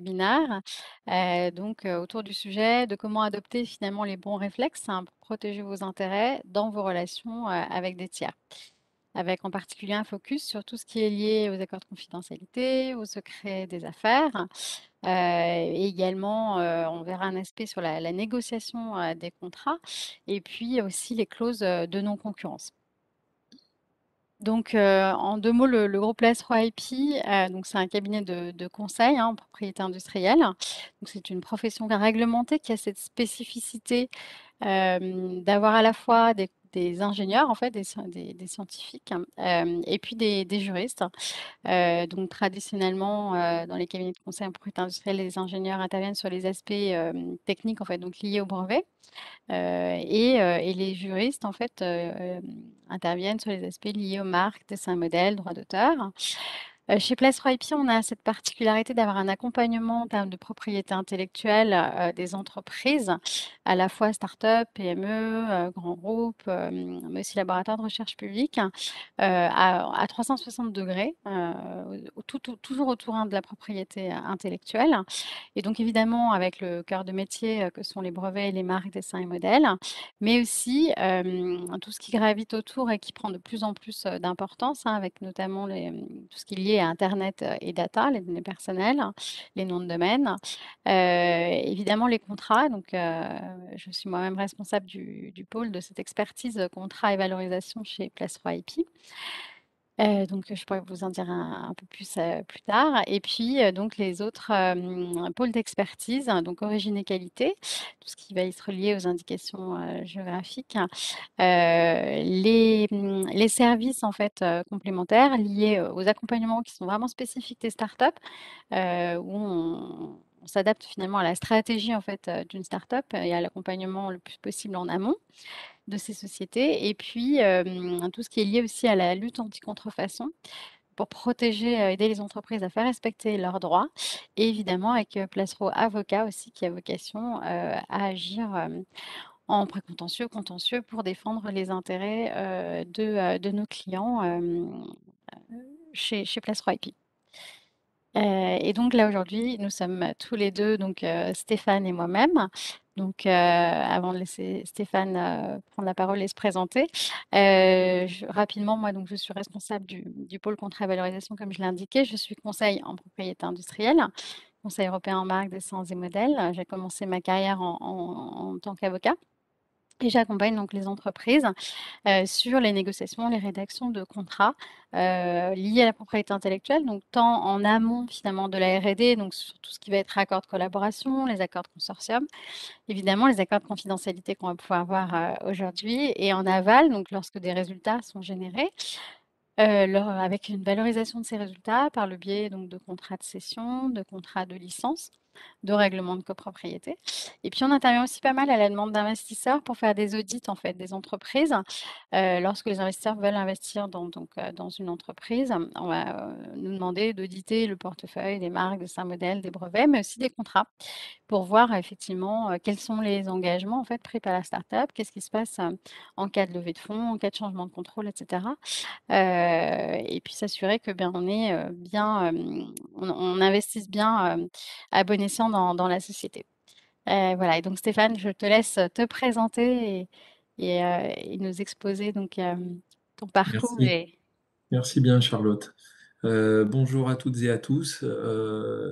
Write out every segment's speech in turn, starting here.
webinaire, autour du sujet de comment adopter finalement les bons réflexes, hein, pour protéger vos intérêts dans vos relations, avec des tiers. Avec en particulier un focus sur tout ce qui est lié aux accords de confidentialité, aux secrets des affaires, et également, on verra un aspect sur la négociation, des contrats et puis aussi les clauses, de non-concurrence. Donc, en 2 mots, le groupe Pless3 IP, donc c'est un cabinet de conseil, hein, en propriété industrielle. Donc c'est une profession réglementée qui a cette spécificité, d'avoir à la fois des ingénieurs, en fait, des scientifiques, et puis des juristes. Donc traditionnellement, dans les cabinets de conseil en propriété industrielle, les ingénieurs interviennent sur les aspects, techniques, en fait, donc liés au brevet. Et les juristes, en fait, interviennent sur les aspects liés aux marques, dessin modèle, droit d'auteur. Chez Place3 IP, on a cette particularité d'avoir un accompagnement en termes de propriété intellectuelle, des entreprises, à la fois start-up, PME, grands groupes, mais aussi laboratoires de recherche publique, à 360°, toujours autour, hein, de la propriété intellectuelle. Et donc évidemment avec le cœur de métier, que sont les brevets et les marques, dessins et modèles, mais aussi, tout ce qui gravite autour et qui prend de plus en plus, d'importance, hein, avec notamment tout ce qui est lié à internet, et data, les données personnelles, les noms de domaine. Évidemment les contrats, je suis moi-même responsable du pôle de cette expertise, contrat et valorisation chez Place3 IP. Je pourrais vous en dire un peu plus, plus tard et puis, donc les autres, pôles d'expertise, hein, donc origine et qualité, tout ce qui va être lié aux indications, géographiques. Les services en fait, complémentaires liés, aux accompagnements qui sont vraiment spécifiques des startups, où on s'adapte finalement à la stratégie en fait, d'une startup et à l'accompagnement le plus possible en amont de ces sociétés et puis, tout ce qui est lié aussi à la lutte anti-contrefaçon pour protéger, aider les entreprises à faire respecter leurs droits et évidemment avec, Placero Avocat aussi qui a vocation, à agir, en précontentieux, contentieux pour défendre les intérêts, de nos clients, chez Placero IP. Et donc là, aujourd'hui, nous sommes tous les 2, Stéphane et moi-même. Avant de laisser Stéphane, prendre la parole et se présenter, rapidement, moi, je suis responsable du pôle contrat et valorisation, comme je l'ai indiqué. Je suis conseil en propriété industrielle, conseil européen en marque, dessin et modèles. J'ai commencé ma carrière en tant qu'avocat et j'accompagne donc les entreprises sur les négociations, les rédactions de contrats, liés à la propriété intellectuelle, donc tant en amont finalement de la R&D, donc sur tout ce qui va être accords de collaboration, les accords de consortium, évidemment les accords de confidentialité qu'on va pouvoir voir, aujourd'hui et en aval, donc lorsque des résultats sont générés, avec une valorisation de ces résultats par le biais donc de contrats de cession, de contrats de licence, de règlement de copropriété. Et puis, on intervient aussi pas mal à la demande d'investisseurs pour faire des audits, en fait, des entreprises. Lorsque les investisseurs veulent investir dans une entreprise, on va, nous demander d'auditer le portefeuille, des marques, des saints modèles, des brevets, mais aussi des contrats pour voir effectivement, quels sont les engagements, en fait, pris par la start-up. Qu'est-ce qui se passe, en cas de levée de fonds, en cas de changement de contrôle et cetera. Et puis s'assurer que, bien, on est, bien, on investisse bien, à bon escient dans la société. Voilà et donc Stéphane, je te laisse te présenter et nous exposer ton parcours Merci, et merci bien Charlotte. Bonjour à toutes et à tous.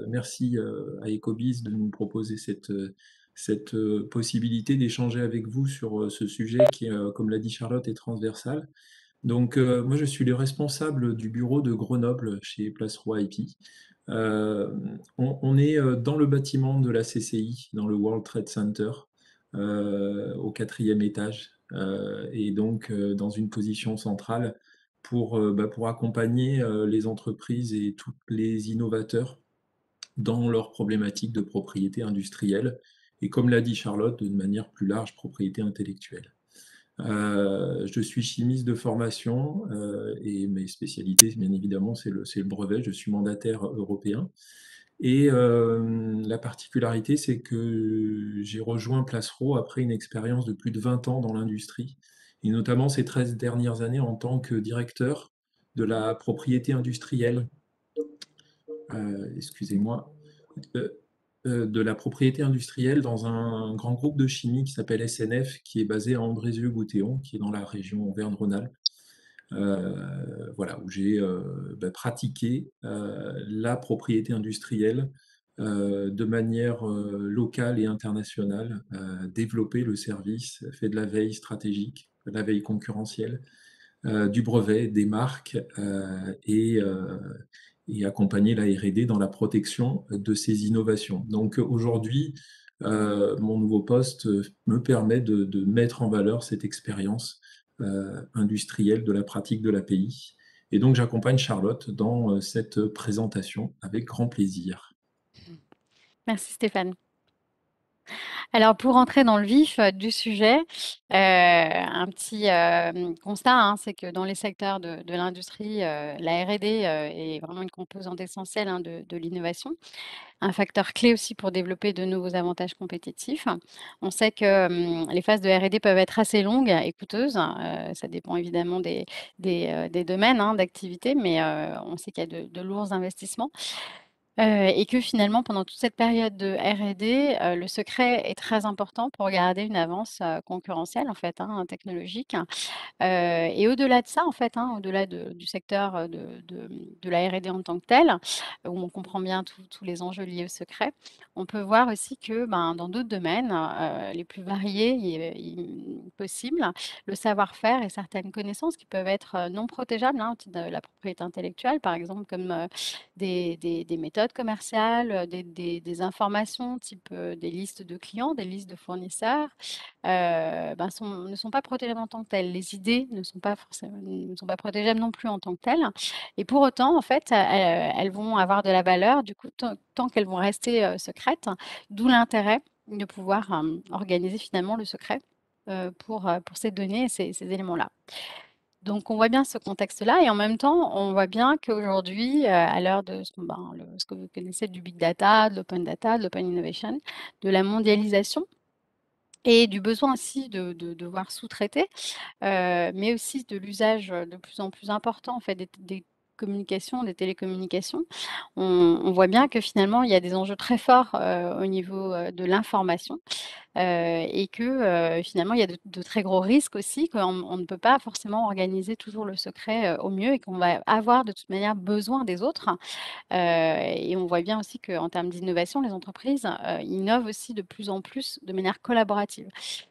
Merci à Ecobiz de nous proposer cette possibilité d'échanger avec vous sur ce sujet qui, comme l'a dit Charlotte, est transversal. Moi, je suis le responsable du bureau de Grenoble chez Place Roi IP. On est dans le bâtiment de la CCI, dans le World Trade Center, au quatrième étage, dans une position centrale pour accompagner les entreprises et tous les innovateurs dans leurs problématiques de propriété industrielle et, comme l'a dit Charlotte, de manière plus large, propriété intellectuelle. Je suis chimiste de formation et mes spécialités, bien évidemment, c'est le brevet. Je suis mandataire européen. Et la particularité, c'est que j'ai rejoint Placero après une expérience de plus de 20 ans dans l'industrie, et notamment ces 13 dernières années en tant que directeur de la propriété industrielle, excusez-moi, heu de la propriété industrielle dans un grand groupe de chimie qui s'appelle SNF, qui est basé à Andrézieux-Bouthéon, qui est dans la région Auvergne-Rhône-Alpes. Voilà, où j'ai pratiqué la propriété industrielle de manière locale et internationale, développé le service, fait de la veille stratégique, de la veille concurrentielle, du brevet, des marques et accompagner la R&D dans la protection de ces innovations. Donc aujourd'hui, mon nouveau poste me permet de mettre en valeur cette expérience industrielle de la pratique de l'API. Et donc j'accompagne Charlotte dans cette présentation avec grand plaisir. Merci Stéphane. Alors pour entrer dans le vif du sujet, un petit constat, hein, c'est que dans les secteurs de l'industrie, la R&D est vraiment une composante essentielle, hein, de l'innovation. Un facteur clé aussi pour développer de nouveaux avantages compétitifs. On sait que les phases de R&D peuvent être assez longues et coûteuses. Ça dépend évidemment des domaines, hein, d'activité, mais on sait qu'il y a de lourds investissements. Et que finalement, pendant toute cette période de R&D, le secret est très important pour garder une avance concurrentielle, en fait, hein, technologique. Et au-delà de ça, en fait, hein, au-delà du secteur de la R&D en tant que tel, où on comprend bien tous les enjeux liés au secret, on peut voir aussi que ben, dans d'autres domaines, les plus variés possibles, le savoir-faire et certaines connaissances qui peuvent être non protégeables, hein, au titre de la propriété intellectuelle, par exemple, comme des méthodes commerciales, des informations type des listes de clients, des listes de fournisseurs, ben, ne sont pas protégeables en tant que telles. Les idées ne sont pas protégeables non plus en tant que telles. Et pour autant, en fait, elles vont avoir de la valeur, du coup, tant qu'elles vont rester secrètes, d'où l'intérêt de pouvoir organiser finalement le secret pour ces données et ces éléments-là. Donc, on voit bien ce contexte-là et en même temps, on voit bien qu'aujourd'hui, à l'heure de ce que vous connaissez du big data, de l'open innovation, de la mondialisation et du besoin aussi de devoir sous-traiter, mais aussi de l'usage de plus en plus important en fait des communications, des télécommunications. On voit bien que finalement, il y a des enjeux très forts au niveau de l'information et que finalement, il y a de très gros risques aussi, qu'on ne peut pas forcément organiser toujours le secret au mieux et qu'on va avoir de toute manière besoin des autres. Et on voit bien aussi qu'en termes d'innovation, les entreprises innovent aussi de plus en plus de manière collaborative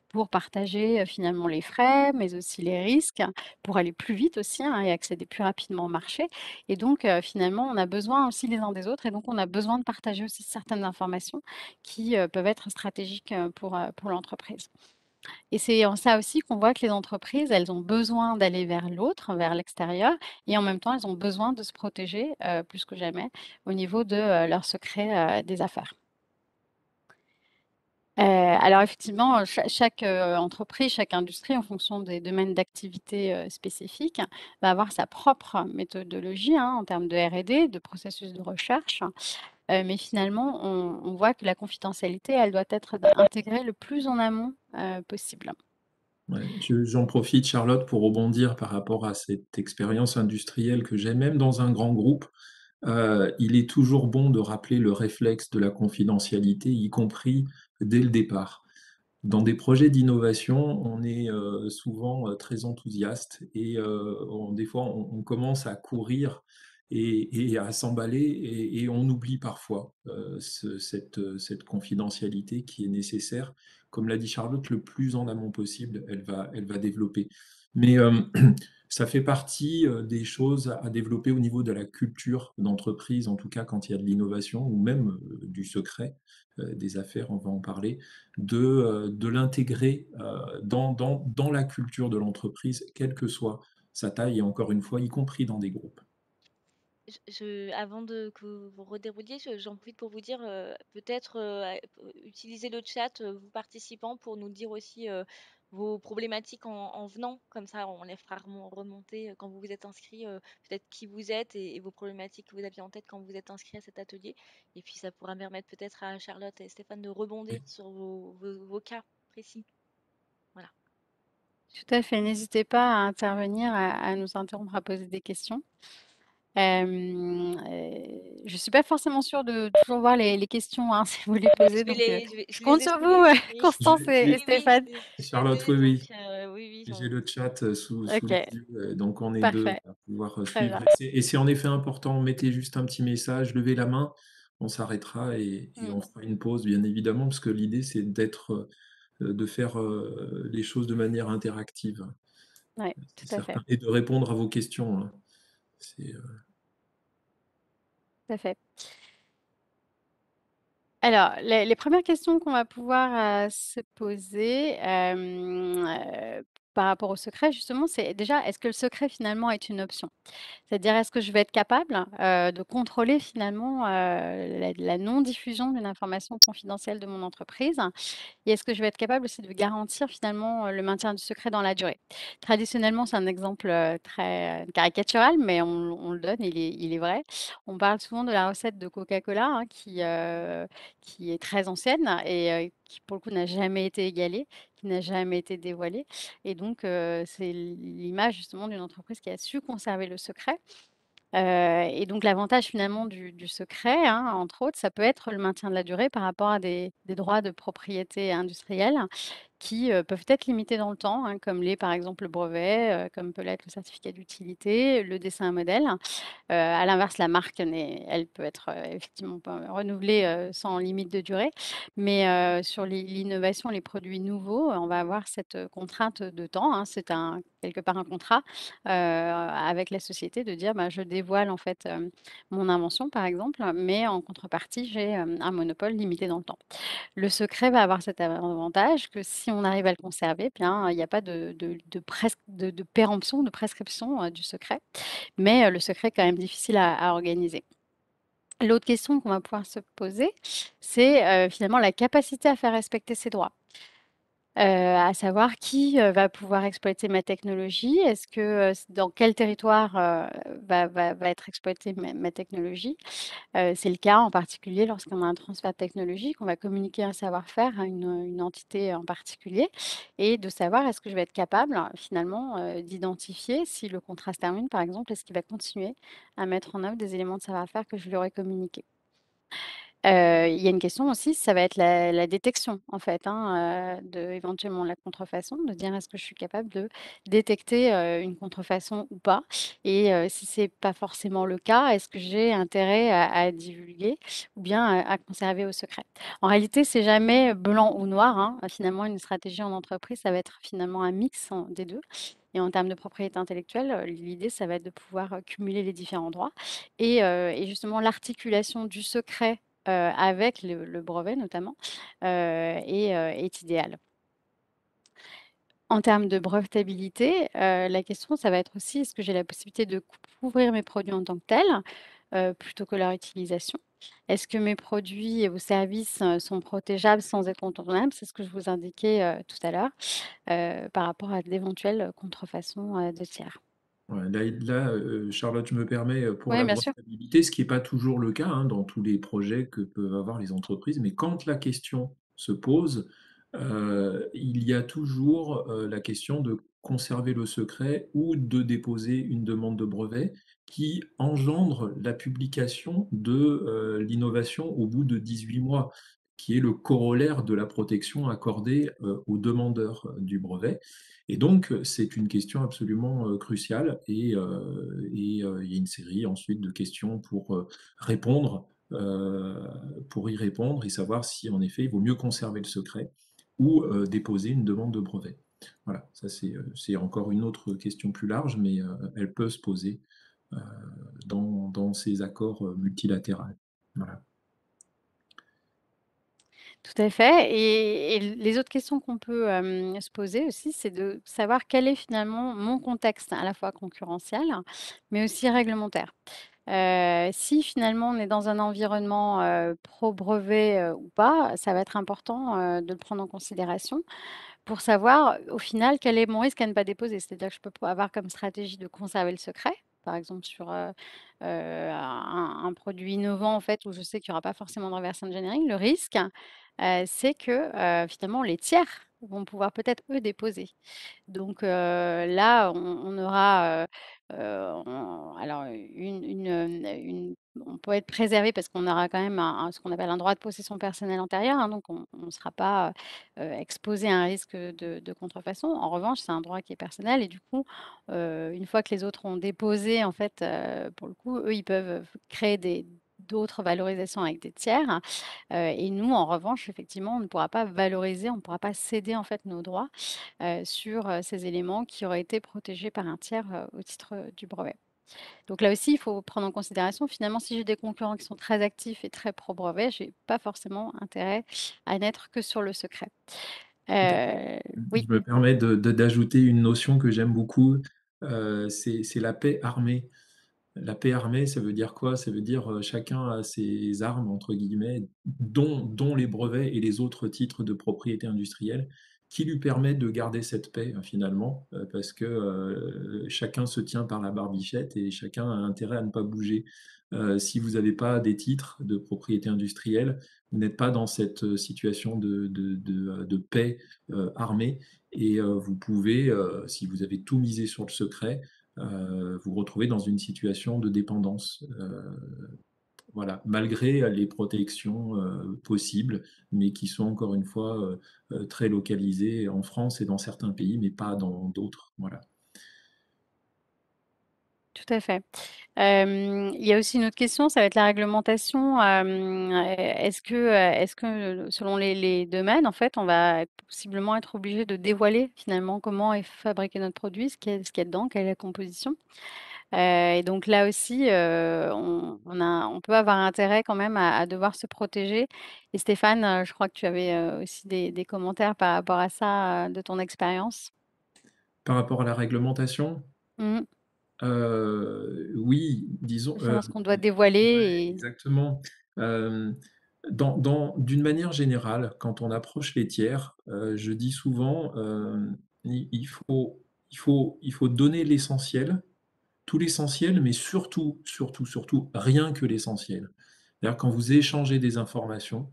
pour partager finalement les frais, mais aussi les risques, pour aller plus vite aussi, hein, et accéder plus rapidement au marché. Et donc, finalement, on a besoin aussi les uns des autres et donc on a besoin de partager aussi certaines informations qui peuvent être stratégiques pour l'entreprise. Et c'est en ça aussi qu'on voit que les entreprises, elles ont besoin d'aller vers l'autre, vers l'extérieur et en même temps, elles ont besoin de se protéger, plus que jamais au niveau de, leurs secrets, des affaires. Alors effectivement, chaque entreprise, chaque industrie, en fonction des domaines d'activité, spécifiques, va avoir sa propre méthodologie, hein, en termes de R&D, de processus de recherche. Mais finalement, on voit que la confidentialité, elle doit être intégrée le plus en amont, possible. Ouais, j'en profite, Charlotte, pour rebondir par rapport à cette expérience industrielle que j'ai, même dans un grand groupe. Il est toujours bon de rappeler le réflexe de la confidentialité, y compris dès le départ. Dans des projets d'innovation, on est souvent très enthousiaste et des fois on commence à courir et à s'emballer et on oublie parfois cette confidentialité qui est nécessaire. Comme l'a dit Charlotte, le plus en amont possible, elle va développer. Mais ça fait partie des choses à développer au niveau de la culture d'entreprise, en tout cas quand il y a de l'innovation ou même du secret des affaires, on va en parler de l'intégrer dans la culture de l'entreprise, quelle que soit sa taille, et encore une fois, y compris dans des groupes. Avant que vous redérouliez, j'en profite pour vous dire, peut-être utiliser le chat, vous participants, pour nous dire aussi vos problématiques en venant. Comme ça, on les fera remonter quand vous vous êtes inscrit, peut-être qui vous êtes et vos problématiques que vous aviez en tête quand vous êtes inscrit à cet atelier. Et puis, ça pourra permettre peut-être à Charlotte et Stéphane de rebondir Oui. sur vos cas précis. Voilà. Tout à fait, n'hésitez pas à intervenir, à nous interrompre, à poser des questions. Je suis pas forcément sûre de toujours voir les questions, hein, si vous les posez, donc je Je vais compte les sur épeler. vous, Oui. J'ai Constance et Oui, oui, Stéphane. je les Charlotte, ai oui, donc oui. oui, oui, J'ai j'en le chat sous les OK, yeux, donc on est 2 parfait, à pouvoir très suivre. bien. Et c'est en effet important, mettez juste un petit message, levez la main, on s'arrêtera et Mmh. on fera une pause, bien évidemment, parce que l'idée, c'est de faire les choses de manière interactive, Ouais, c'est tout à fait, certain, et de répondre à vos questions, hein. C'est, tout à fait. Alors, les 1res questions qu'on va pouvoir, se poser, par rapport au secret justement, c'est déjà, est-ce que le secret finalement est une option? C'est-à-dire, est-ce que je vais être capable, de contrôler finalement, la non-diffusion d'une information confidentielle de mon entreprise? Et est-ce que je vais être capable aussi de garantir finalement, le maintien du secret dans la durée? Traditionnellement, c'est un exemple, très caricatural, mais on le donne, il est vrai. On parle souvent de la recette de Coca-Cola, hein, qui est très ancienne et qui pour le coup n'a jamais été égalée, qui n'a jamais été dévoilée et donc c'est l'image justement d'une entreprise qui a su conserver le secret. Et donc l'avantage finalement du secret, hein, entre autres, ça peut être le maintien de la durée par rapport à des droits de propriété industrielle qui, peuvent être limités dans le temps, hein, comme l'est par exemple le brevet, comme peut l'être le certificat d'utilité, le dessin à modèle. À l'inverse, la marque elle peut être, effectivement pas renouvelée, sans limite de durée. Mais, sur l'innovation, les produits nouveaux, on va avoir cette, contrainte de temps, hein. C'est quelque part un contrat, avec la société de dire: «Bah, je dévoile en fait, mon invention», par exemple, mais en contrepartie, j'ai, un monopole limité dans le temps. Le secret va avoir cet avantage que si on arrive à le conserver, eh bien, il n'y a pas de péremption, de prescription, du secret. Mais, le secret est quand même difficile à organiser. L'autre question qu'on va pouvoir se poser, c'est, finalement la capacité à faire respecter ses droits. À savoir qui, va pouvoir exploiter ma technologie? Est-ce que, dans quel territoire, va être exploitée ma technologie? C'est le cas en particulier lorsqu'on a un transfert technologique, on va communiquer un savoir-faire à une entité en particulier et de savoir est-ce que je vais être capable finalement, d'identifier si le contrat se termine par exemple, est-ce qu'il va continuer à mettre en œuvre des éléments de savoir-faire que je lui aurais communiqués? Il y a une question aussi, ça va être la détection en fait, hein, de éventuellement la contrefaçon, de dire est-ce que je suis capable de détecter, une contrefaçon ou pas? Et si c'est pas forcément le cas, est-ce que j'ai intérêt à divulguer ou bien à conserver au secret? En réalité, c'est jamais blanc ou noir, hein. Finalement, une stratégie en entreprise, ça va être finalement un mix des 2. Et en termes de propriété intellectuelle, l'idée, ça va être de pouvoir, cumuler les différents droits et justement l'articulation du secret avec le brevet notamment, est idéal. En termes de brevetabilité, la question ça va être aussi est-ce que j'ai la possibilité de couvrir mes produits en tant que tels, plutôt que leur utilisation? Est-ce que mes produits ou services, sont protégeables sans être contournables? C'est ce que je vous indiquais, tout à l'heure, par rapport à d'éventuelles contrefaçons, de tiers. Ouais, là, Charlotte, je me permets, pour Oui, la bien sûr. brevetabilité, ce qui est pas toujours le cas, hein, dans tous les projets que peuvent avoir les entreprises, mais quand la question se pose, il y a toujours, la question de conserver le secret ou de déposer une demande de brevet qui engendre la publication de, l'innovation au bout de 18 mois, qui est le corollaire de la protection accordée, aux demandeurs, du brevet. Et donc, c'est une question absolument, cruciale il y a une série ensuite de questions répondre, pour y répondre et savoir si en effet il vaut mieux conserver le secret ou, déposer une demande de brevet. Voilà, ça c'est encore une autre question plus large, mais, elle peut se poser, heu, dans ces accords, multilatéraux. Voilà. Tout à fait et les autres questions qu'on peut, se poser aussi, c'est de savoir quel est finalement mon contexte à la fois concurrentiel, mais aussi réglementaire. Si finalement on est dans un environnement, pro brevet, ou pas, ça va être important, de le prendre en considération pour savoir, au final, quel est mon risque à ne pas déposer. C'est-à-dire que je peux pas avoir comme stratégie de conserver le secret, par exemple sur, un produit innovant, en fait, où je sais qu'il y aura pas forcément de reverse engineering. Le risque, c'est que, finalement les tiers vont pouvoir peut-être eux déposer. Donc là, on aura, on alors on peut être préservé parce qu'on aura quand même ce qu'on appelle un droit de possession personnelle antérieure, hein, donc on ne sera pas, exposé à un risque de contrefaçon. En revanche, c'est un droit qui est personnel et du coup, une fois que les autres ont déposé, en fait, pour le coup, eux, ils peuvent, créer d'autres valorisations avec des tiers, et nous, en revanche, effectivement, on ne pourra pas valoriser, on ne pourra pas céder, en fait, nos droits sur, ces éléments qui auraient été protégés par un tiers, au titre, du brevet. Donc là aussi, il faut prendre en considération, finalement, si j'ai des concurrents qui sont très actifs et très pro brevet, j'ai pas forcément intérêt à n'être que sur le secret. Tout à Heu, oui, Je me permets d'ajouter une notion que j'aime beaucoup, c'est la paix armée. La paix armée, ça veut dire quoi? Ça veut dire, chacun a ses «armes» entre guillemets, dont les brevets et les autres titres de propriété industrielle, qui lui permettent de garder cette paix, finalement, parce que, chacun se tient par la barbichette et chacun a intérêt à ne pas bouger. Si vous n'avez pas des titres de propriété industrielle, vous n'êtes pas dans cette, situation de paix, armée et vous pouvez, si vous avez tout misé sur le secret, vous retrouvez dans une situation de dépendance. Voilà, malgré les protections possibles, mais qui sont encore une fois très localisées en France et dans certains pays, mais pas dans d'autres. Voilà. tout à fait. Il y a aussi une autre question, ça va être la réglementation. Est-ce que, selon les domaines, en fait, on va possiblement être obligé de dévoiler finalement comment est fabriqué notre produit, ce qu'il y a dedans, quelle est la composition? Et donc là aussi, on peut avoir intérêt quand même à devoir se protéger. Et Stéphane, je crois que tu avais, aussi des commentaires par rapport à ça, de ton expérience? Par rapport à la réglementation, Mmh. oui, disons, Concernant ce qu'on doit dévoiler et exactement. Hem, d'une manière générale, quand on approche les tiers, je dis souvent, il faut donner l'essentiel, tout l'essentiel, mais surtout, surtout, surtout, rien que l'essentiel. C'est-à-dire quand vous échangez des informations,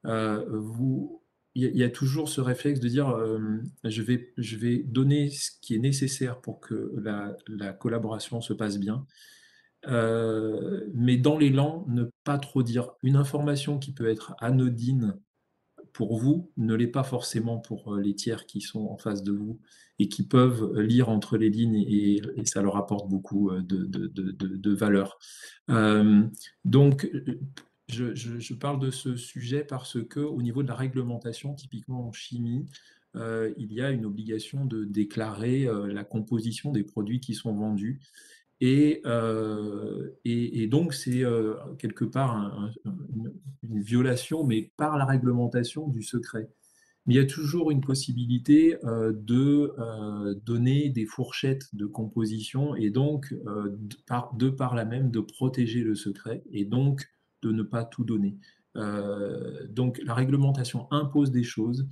vous il y a toujours ce réflexe de dire, «Je vais donner ce qui est nécessaire pour que la collaboration se passe bien», mais dans l'élan, ne pas trop dire. Une information qui peut être anodine pour vous, ne l'est pas forcément pour, les tiers qui sont en face de vous et qui peuvent lire entre les lignes et ça leur apporte beaucoup, de valeur. Donc, je parle de ce sujet parce qu'au niveau de la réglementation, typiquement en chimie, il y a une obligation de déclarer, la composition des produits qui sont vendus et donc c'est, quelque part une violation, mais par la réglementation du secret. Mais il y a toujours une possibilité, de, donner des fourchettes de composition et donc, de par là même, de protéger le secret et donc de ne pas tout donner. Donc la réglementation impose des choses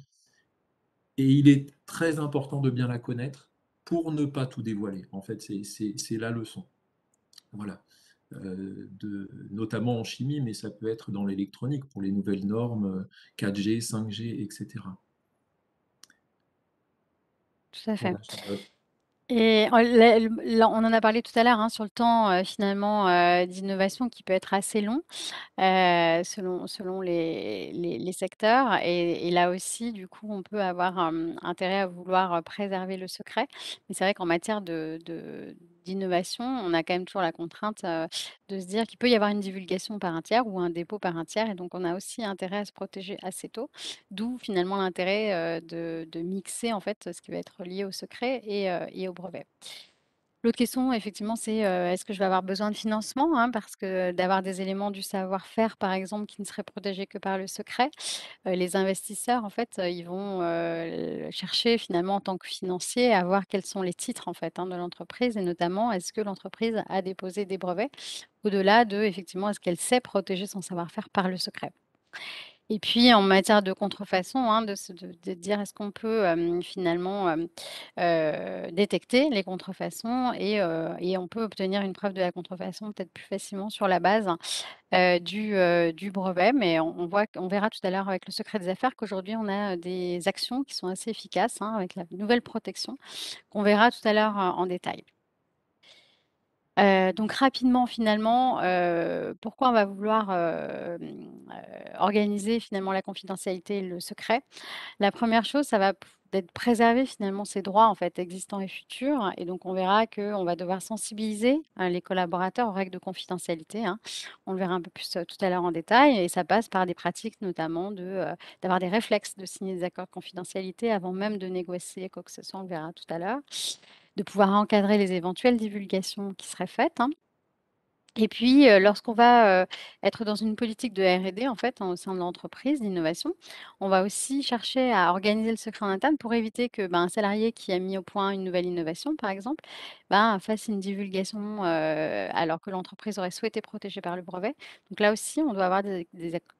et il est très important de bien la connaître pour ne pas tout dévoiler. En fait, c'est la leçon. Voilà. Notamment en chimie, mais ça peut être dans l'électronique pour les nouvelles normes 4G, 5G, etc. tout à fait. Voilà, Et on en a parlé tout à l'heure, hein, sur le temps, finalement, d'innovation qui peut être assez long. Selon les secteurs et là aussi, du coup, on peut avoir, intérêt à vouloir, préserver le secret. Mais c'est vrai qu'en matière d'innovation, on a quand même toujours la contrainte, de se dire qu'il peut y avoir une divulgation par un tiers ou un dépôt par un tiers et donc on a aussi intérêt à se protéger assez tôt. D'où finalement l'intérêt, de mixer, en fait, ce qui va être lié au secret et au brevet. L'autre question, effectivement, c'est, est-ce que je vais avoir besoin de financement, hein? Parce que d'avoir des éléments du savoir-faire, par exemple, qui ne seraient protégés que par le secret, les investisseurs, en fait, ils vont, chercher finalement en tant que financier à voir quels sont les titres, en fait, hein, de l'entreprise et notamment est-ce que l'entreprise a déposé des brevets? Au-delà de, effectivement, est-ce qu'elle sait protéger son savoir-faire par le secret? Et puis en matière de contrefaçon, hein, de dire est-ce qu'on peut, finalement, détecter les contrefaçons et on peut obtenir une preuve de la contrefaçon peut-être plus facilement sur la base, du brevet. Mais on verra tout à l'heure avec le secret des affaires qu'aujourd'hui on a, des actions qui sont assez efficaces, hein, avec la nouvelle protection qu'on verra tout à l'heure, en détail. Donc rapidement finalement, pourquoi on va vouloir, organiser finalement la confidentialité et le secret? La première chose, ça va d'être préserver finalement ses droits en fait existants et futurs et donc on verra qu'on va devoir sensibiliser, les collaborateurs aux règles de confidentialité, hein. On le verra un peu plus, tout à l'heure en détail et ça passe par des pratiques notamment d'avoir des réflexes de signer des accords de confidentialité avant même de négocier quoi que ce soit, on le verra tout à l'heure. De pouvoir encadrer les éventuelles divulgations qui seraient faites, hein. Et puis, lorsqu'on va, être dans une politique de R&D en fait, hein, au sein de l'entreprise, d'innovation, on va aussi chercher à organiser le secret en interne pour éviter que, un salarié qui a mis au point une nouvelle innovation, par exemple, fasse une divulgation, alors que l'entreprise aurait souhaité protéger par le brevet. Donc là aussi, on doit avoir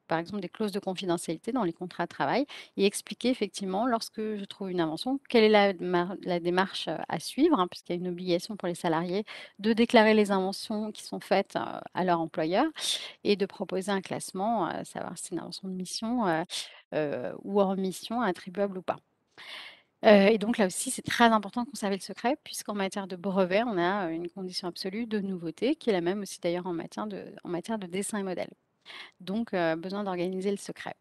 par exemple, des clauses de confidentialité dans les contrats de travail et expliquer effectivement, lorsque je trouve une invention, quelle est la démarche, à suivre, hein, puisqu'il y a une obligation pour les salariés de déclarer les inventions qui sont faites, à leur employeur et de proposer un classement, savoir si c'est une invention de mission, ou hors mission, attribuable ou pas. Et donc là aussi, c'est très important de conserver le secret puisqu'en matière de brevet, on a, une condition absolue de nouveauté qui est la même aussi d'ailleurs en matière de dessin et modèle. Donc besoin d'organiser le secret.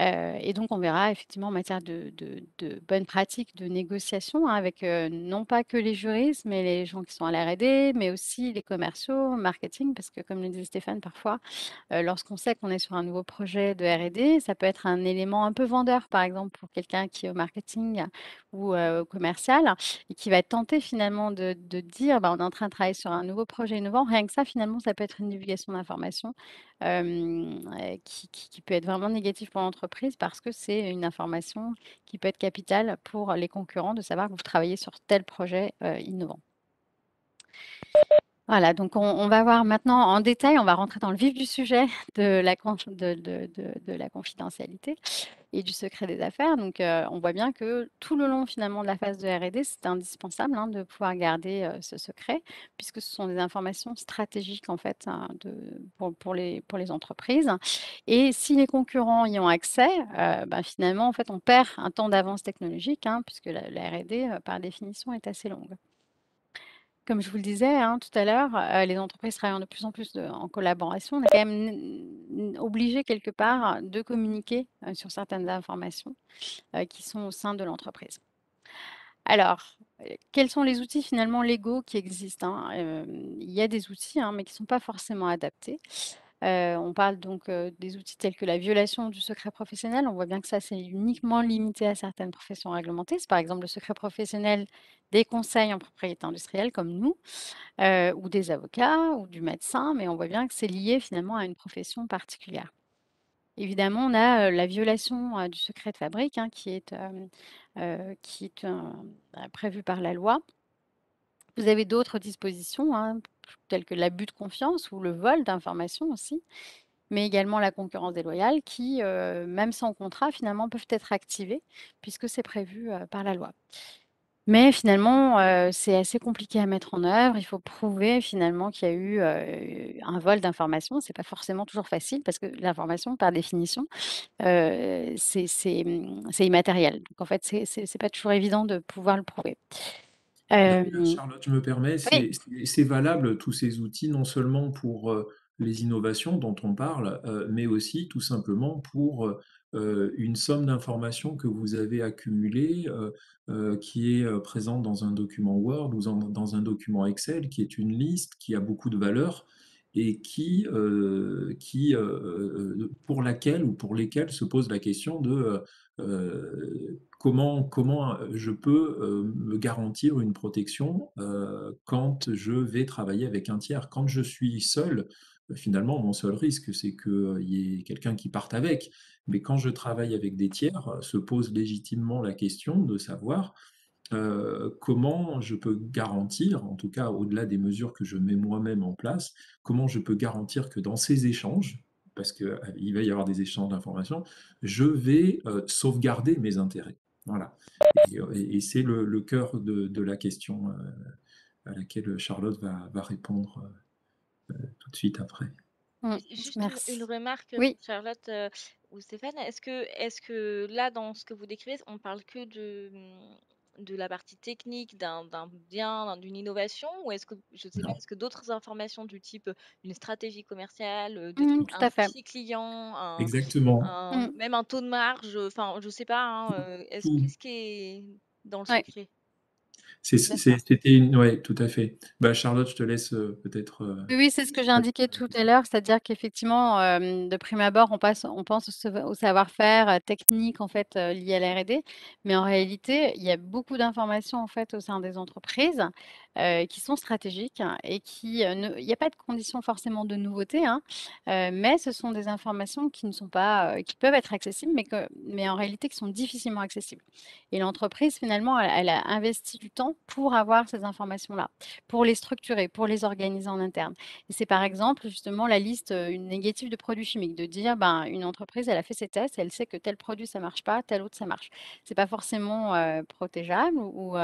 Et donc on verra effectivement en matière de bonnes pratiques de négociation, hein, avec, non pas que les juristes, mais les gens qui sont à la R&D, mais aussi les commerciaux, marketing, parce que comme le disait Stéphane, parfois, lorsqu'on sait qu'on est sur un nouveau projet de R&D, ça peut être un élément un peu vendeur, par exemple, pour quelqu'un qui est au marketing ou, au commercial et qui va être tenté finalement de dire: «On est en train de travailler sur un nouveau projet innovant». Rien que ça, finalement, ça peut être une divulgation d'informations, qui peut être vraiment négative pour l'entreprise parce que c'est une information qui peut être capitale pour les concurrents de savoir que vous travaillez sur tel projet, innovant. Voilà, donc on va voir maintenant en détail, on va rentrer dans le vif du sujet de la confidentialité et du secret des affaires. Donc, on voit bien que tout le long finalement de la phase de R&D, c'est indispensable, hein, de pouvoir garder, ce secret puisque ce sont des informations stratégiques en fait, hein, pour les entreprises et si les concurrents y ont accès, finalement en fait on perd un temps d'avance technologique, hein, puisque la R&D, par définition est assez longue. Comme je vous le disais, hein, tout à l'heure, les entreprises travaillant de plus en plus en collaboration, on est quand même obligé quelque part de communiquer, sur certaines informations, qui sont au sein de l'entreprise. Alors, quels sont les outils finalement légaux qui existent, hein? Il y a des outils, hein, mais qui ne sont pas forcément adaptés. On parle donc, des outils tels que la violation du secret professionnel. On voit bien que ça, c'est uniquement limité à certaines professions réglementées. C'est par exemple le secret professionnel des conseils en propriété industrielle comme nous, ou des avocats ou du médecin, mais on voit bien que c'est lié finalement à une profession particulière. Évidemment, on a, la violation, du secret de fabrique, hein, qui est prévue par la loi. Vous avez d'autres dispositions, hein, telles que l'abus de confiance ou le vol d'informations aussi, mais également la concurrence déloyale qui, même sans contrat, finalement, peuvent être activées puisque c'est prévu, par la loi. Mais finalement, c'est assez compliqué à mettre en œuvre. Il faut prouver finalement qu'il y a eu, un vol d'informations. C'est pas forcément toujours facile parce que l'information, par définition, c'est immatériel. Donc en fait, c'est pas toujours évident de pouvoir le prouver. Hem, Charlotte, je me permets, oui. c'est valable tous ces outils, non seulement pour, les innovations dont on parle, mais aussi tout simplement pour, une somme d'informations que vous avez accumulées, qui est, présente dans un document Word ou dans un document Excel, qui est une liste qui a beaucoup de valeur et pour laquelle ou pour lesquelles se pose la question de, comment, je peux, me garantir une protection, quand je vais travailler avec un tiers? Quand je suis seul, finalement, mon seul risque, c'est qu'il y ait quelqu'un qui parte avec. Mais quand je travaille avec des tiers, se pose légitimement la question de savoir, comment je peux garantir, en tout cas au-delà des mesures que je mets moi-même en place, comment je peux garantir que dans ces échanges, parce que il va y avoir des échanges d'informations, je vais sauvegarder mes intérêts. Voilà. Et c'est le cœur de la question à laquelle Charlotte va répondre tout de suite après. Mmh. Juste une Merci. remarque, Oui. Charlotte, ou Stéphane, est-ce que là, dans ce que vous décrivez, on parle que de la partie technique d'un bien, d'une innovation? Ou est-ce que, je sais pas, Non. est-ce que d'autres informations du type, une stratégie commerciale, Tout un à fait. souci client, Exactement. Mmh. même un taux de marge, enfin, je sais pas, hein, est-ce Tout. qu'est-ce qui est dans le Ouais, secret? tout à fait. C'était une... Ouais, tout à fait. Bah, Charlotte, je te laisse peut-être... Oui, oui, c'est ce que j'ai indiqué tout à l'heure, c'est-à-dire qu'effectivement, de prime abord, on pense au savoir-faire, technique, en fait, lié à la R&D. Mais en réalité, il y a beaucoup d'informations, en fait, au sein des entreprises, qui sont stratégiques et qui, ne il n'y a pas de condition forcément de nouveauté, hein, mais ce sont des informations qui ne sont pas, qui peuvent être accessibles, mais en réalité qui sont difficilement accessibles. Et l'entreprise, finalement, elle a investi du temps pour avoir ces informations-là, pour les structurer, pour les organiser en interne. Et c'est par exemple justement la liste, une négative de produits chimiques, de dire, ben, une entreprise, elle a fait ses tests, elle sait que tel produit ça marche pas, tel autre ça marche. C'est pas forcément, protégeable ou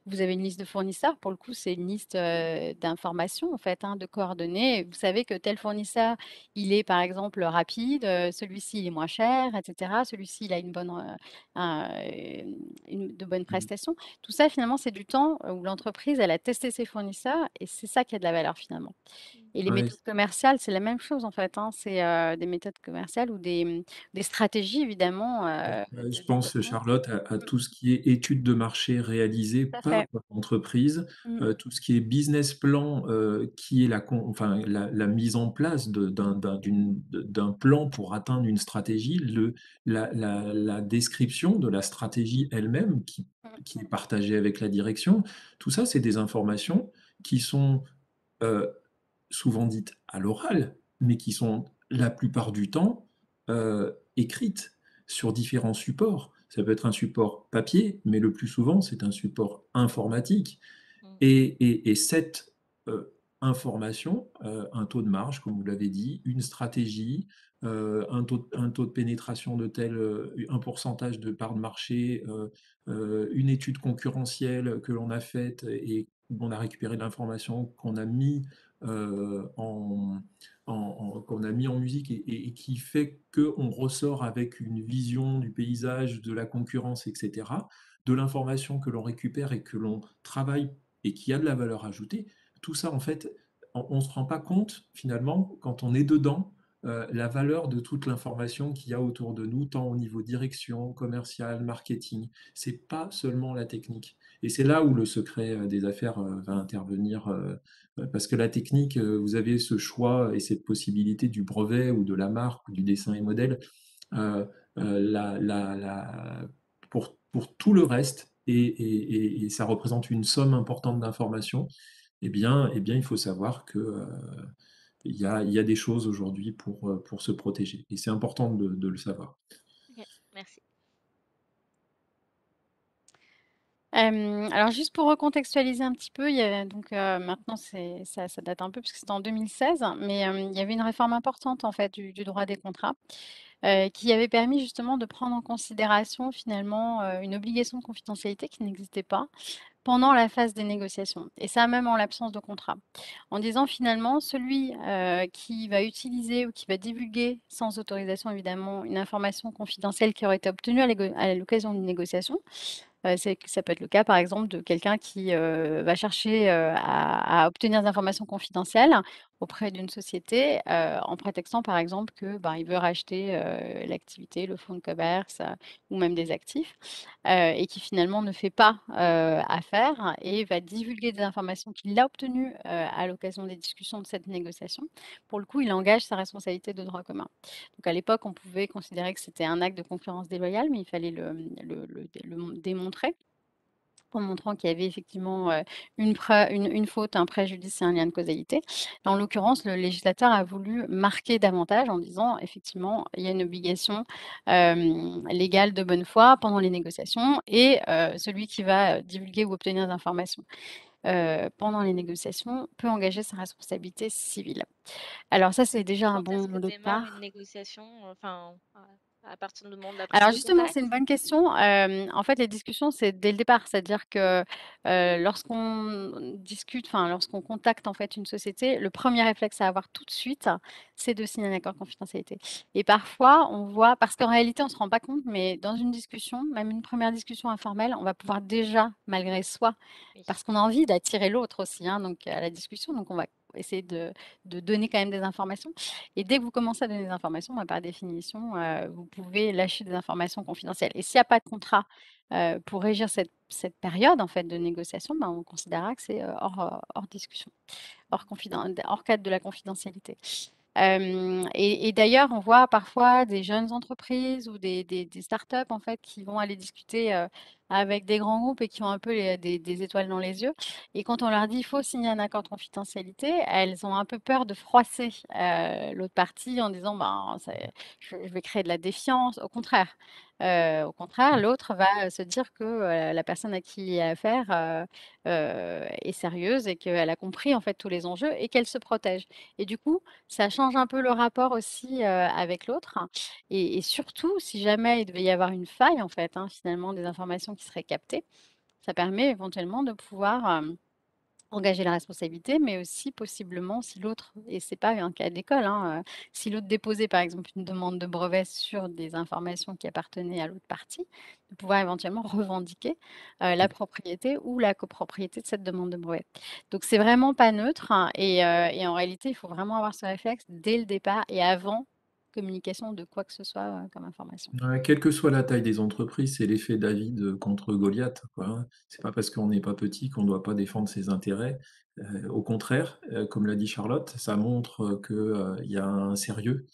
vous avez une liste de fournisseurs, pour le coup, c'est une liste, d'informations en fait, hein, de coordonnées. Vous savez que tel fournisseur, il est par exemple rapide, celui-ci il est moins cher et cetera. Celui-ci il a une bonne, un, de bonnes Mhm. prestations. Tout ça finalement, c'est du temps, où l'entreprise, elle a testé ses fournisseurs et c'est ça qui a de la valeur finalement. Mmh. Et les Ouais, méthodes commerciales, c'est la même chose en fait, hein. C'est, des méthodes commerciales ou des stratégies évidemment, Je de pense, développement. Charlotte, à Mmh, tout ce qui est études de marché réalisées tout à par fait. l'entreprise, Mmh, tout ce qui est business plan, qui est enfin, la mise en place d'un plan pour atteindre une stratégie, la description de la stratégie elle-même mmh, qui est partagée avec la direction, tout ça, c'est des informations qui sont euh, souvent dites à l'oral, mais qui sont la plupart du temps écrites sur différents supports. Ça peut être un support papier, mais le plus souvent, c'est un support informatique. Mmh. Et cette information, un taux de marge, comme vous l'avez dit, une stratégie, un taux de pénétration de tel, un pourcentage de part de marché, une étude concurrentielle que l'on a faite et où on a récupéré de l'information qu'on a mis qu'on a mis en musique et qui fait qu'on ressort avec une vision du paysage, de la concurrence, etc., de l'information que l'on récupère et que l'on travaille et qui a de la valeur ajoutée, tout ça, en fait, on ne se rend pas compte, finalement, quand on est dedans, la valeur de toute l'information qu'il y a autour de nous, tant au niveau direction, commercial, marketing. C'est pas seulement la technique. Et c'est là où le secret des affaires va intervenir, parce que la technique, vous avez ce choix et cette possibilité du brevet ou de la marque ou du dessin et modèle. Euh, pour tout le reste, et ça représente une somme importante d'informations, il faut savoir que il y a des choses aujourd'hui pour se protéger. Et c'est important de le savoir. OK, merci. Alors juste pour recontextualiser un petit peu, il y a donc, maintenant ça date un peu puisque c'était en 2016, mais, il y avait une réforme importante en fait du droit des contrats, qui avait permis justement de prendre en considération finalement, une obligation de confidentialité qui n'existait pas pendant la phase des négociations et ça même en l'absence de contrat. En disant finalement celui, qui va utiliser ou qui va divulguer sans autorisation évidemment une information confidentielle qui aurait été obtenue à l'occasion d'une négociation, c'est que ça peut être le cas, par exemple, de quelqu'un qui, va chercher, à obtenir des informations confidentielles auprès d'une société, en prétextant, par exemple, que, ben, il veut racheter, l'activité, le fonds de commerce, ou même des actifs, et qui finalement ne fait pas, affaire et va divulguer des informations qu'il a obtenues, à l'occasion des discussions de cette négociation. Pour le coup, il engage sa responsabilité de droit commun. Donc à l'époque, on pouvait considérer que c'était un acte de concurrence déloyale, mais il fallait le démontrer en montrant qu'il y avait effectivement, une faute, un préjudice et un lien de causalité. En l'occurrence, le législateur a voulu marquer davantage en disant: «Effectivement, il y a une obligation, légale de bonne foi pendant les négociations et celui qui va, divulguer ou obtenir des informations pendant les négociations peut engager sa responsabilité civile. Alors ça, c'est déjà un Quand est-ce bon que démarre une départ. négociation? Enfin, à partir du moment de la prise Alors de justement, c'est une contact? bonne question. En fait, les discussions, c'est dès le départ. C'est-à-dire que, lorsqu'on discute, enfin, lorsqu'on contacte, en fait, une société, le premier réflexe à avoir tout de suite, c'est de signer un accord de confidentialité et parfois, on voit parce qu'en réalité, on ne se rend pas compte, mais dans une discussion, même une première discussion informelle, on va pouvoir déjà, malgré soi, Oui. parce qu'on a envie d'attirer l'autre aussi, hein, donc à la discussion, donc on va essayer de donner quand même des informations et dès que vous commencez à donner des informations, bah, par définition, vous pouvez lâcher des informations confidentielles et s'il n'y a pas de contrat, pour régir cette période, en fait, de négociation, bah, on considérera que c'est, hors discussion, hors cadre de la confidentialité. Et d'ailleurs, on voit parfois des jeunes entreprises ou des startups, en fait, qui vont aller discuter, avec des grands groupes et qui ont un peu des étoiles dans les yeux et quand on leur dit: «Il faut signer un accord de confidentialité», elles ont un peu peur de froisser, l'autre partie en disant: «Ben, c'est je vais créer de la défiance». Au contraire, l'autre va, se dire que, la personne à qui il a affaire, est sérieuse et qu'elle a compris, en fait, tous les enjeux et qu'elle se protège et du coup, ça change un peu le rapport aussi, avec l'autre et surtout si jamais il devait y avoir une faille en fait, hein, finalement des informations qui seraient captées, ça permet éventuellement de pouvoir, engager la responsabilité, mais aussi possiblement si l'autre et c'est pas un cas d'école, hein, si l'autre déposait par exemple une demande de brevet sur des informations qui appartenaient à l'autre partie, de pouvoir éventuellement revendiquer, la propriété ou la copropriété de cette demande de brevet. Donc c'est vraiment pas neutre, hein, et en réalité, il faut vraiment avoir ce réflexe dès le départ et avant communication de quoi que ce soit, comme information. Ouais, quelle que soit la taille des entreprises, c'est l'effet David, contre Goliath, quoi, hein. C'est pas parce qu'on n'est pas petit qu'on ne doit pas défendre ses intérêts. Au contraire, comme l'a dit Charlotte, ça montre, il y a un sérieux,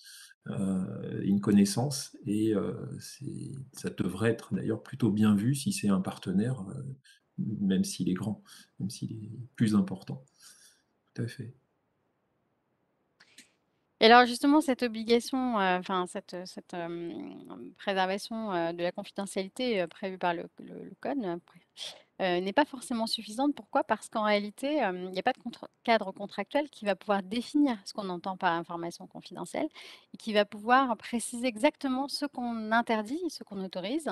une connaissance et ça devrait être d'ailleurs plutôt bien vu si c'est un partenaire, même s'il est grand, même s'il est plus important. Tout à fait. Et alors justement cette obligation, enfin préservation, de la confidentialité, prévue par le code, n'est pas forcément suffisante. Pourquoi? Parce qu'en réalité, il n'y a pas de cadre contractuel qui va pouvoir définir ce qu'on entend par information confidentielle et qui va pouvoir préciser exactement ce qu'on interdit et ce qu'on autorise,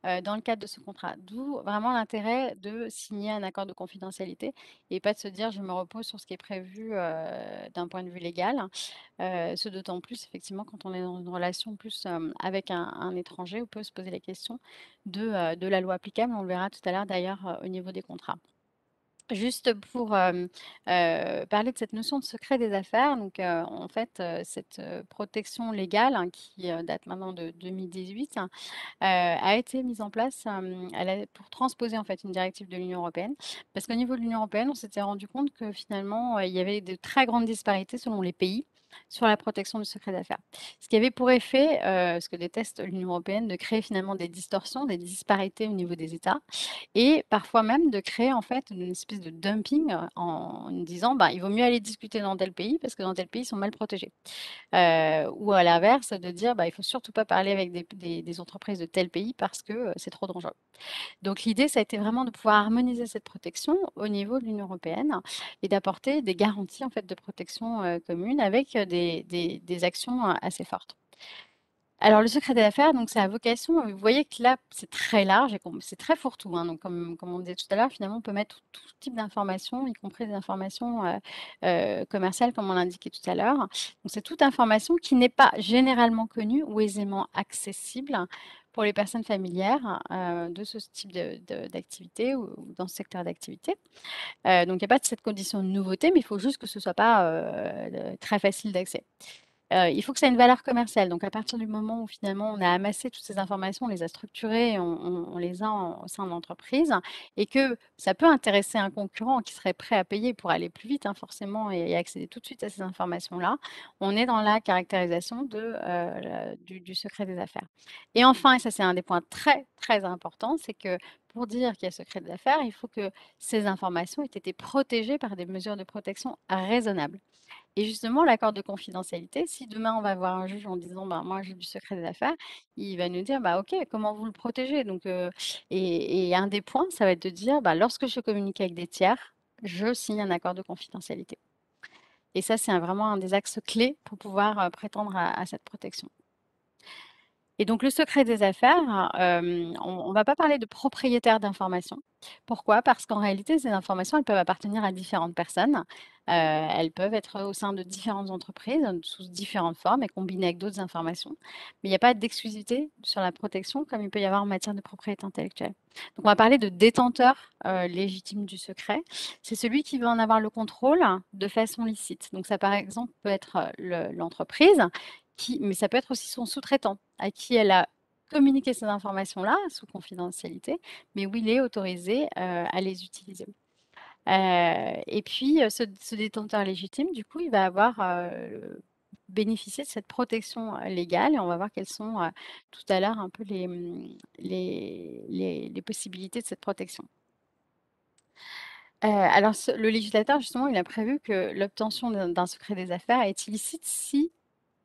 dans le cadre de ce contrat. D'où vraiment l'intérêt de signer un accord de confidentialité et pas de se dire: «Je me repose sur ce qui est prévu, d'un point de vue légal». Ce d'autant plus effectivement quand on est dans une relation plus, avec un étranger, on peut se poser la question de la loi applicable. On le verra tout à l'heure d'ailleurs, au niveau des contrats. Juste pour, parler de cette notion de secret des affaires, donc en fait, cette, protection légale, hein, qui, date maintenant de 2018, a été mise en place, pour transposer en fait une directive de l'Union européenne. Parce qu'au niveau de l'Union européenne, on s'était rendu compte que finalement, il y avait de très grandes disparités selon les pays sur la protection du secret d'affaires. Ce qui avait pour effet, ce que déteste l'Union européenne, de créer finalement des distorsions, des disparités au niveau des États et parfois même de créer en fait une espèce de dumping, en disant: «Bah, il vaut mieux aller discuter dans tel pays parce que dans tel pays, ils sont mal protégés». Ou à l'inverse, de dire: «Bah, il faut surtout pas parler avec des entreprises de tel pays parce que, c'est trop dangereux». Donc l'idée, ça a été vraiment de pouvoir harmoniser cette protection au niveau de l'Union européenne et d'apporter des garanties, en fait, de protection, commune avec, des actions, assez fortes. Alors le secret des affaires, donc ça a vocation, vous voyez que là, c'est très large et c'est très fourre-tout, hein, donc comme on disait tout à l'heure, finalement, on peut mettre tout type d'informations, y compris des informations, commerciales, comme on l'indiquait tout à l'heure. Donc c'est toute information qui n'est pas généralement connue ou aisément accessible pour les personnes familières, de ce type d'activité ou dans ce secteur d'activité. Donc il n'y a pas de cette condition de nouveauté, mais il faut juste que ce soit pas, très facile d'accès. Il faut que ça ait une valeur commerciale. Donc à partir du moment où finalement on a amassé toutes ces informations, on les a structurées, on les a au sein de l'entreprise et que ça peut intéresser un concurrent qui serait prêt à payer pour aller plus vite, hein, forcément et accéder tout de suite à ces informations-là, on est dans la caractérisation du secret des affaires. Et enfin, et ça c'est un des points très, très importants, c'est que pour dire qu'il y a secret des affaires, il faut que ces informations aient été protégées par des mesures de protection raisonnables. Et justement, l'accord de confidentialité, si demain on va voir un juge en disant: «Ben, moi j'ai du secret des affaires», il va nous dire: «Bah, OK, comment vous le protégez?» donc et un des points, ça va être de dire: «Bah, lorsque je communique avec des tiers, je signe un accord de confidentialité. Et ça, c'est vraiment un des axes clés pour pouvoir prétendre à cette protection. Et donc le secret des affaires, on ne va pas parler de propriétaire d'informations. Pourquoi? Parce qu'en réalité, ces informations, elles peuvent appartenir à différentes personnes. Elles peuvent être au sein de différentes entreprises, sous différentes formes et combinées avec d'autres informations. Mais il n'y a pas d'exclusivité sur la protection comme il peut y avoir en matière de propriété intellectuelle. Donc on va parler de détenteur légitime du secret. C'est celui qui veut en avoir le contrôle de façon licite. Donc ça, par exemple, peut être l'entreprise mais ça peut être aussi son sous-traitant, à qui elle a communiqué ces informations-là, sous confidentialité, mais où il est autorisé, à les utiliser. Et puis, ce détenteur légitime, du coup, il va avoir, bénéficié de cette protection, légale et on va voir quelles sont, tout à l'heure un peu les possibilités de cette protection. Alors le législateur, justement, il a prévu que l'obtention d'un secret des affaires est illicite si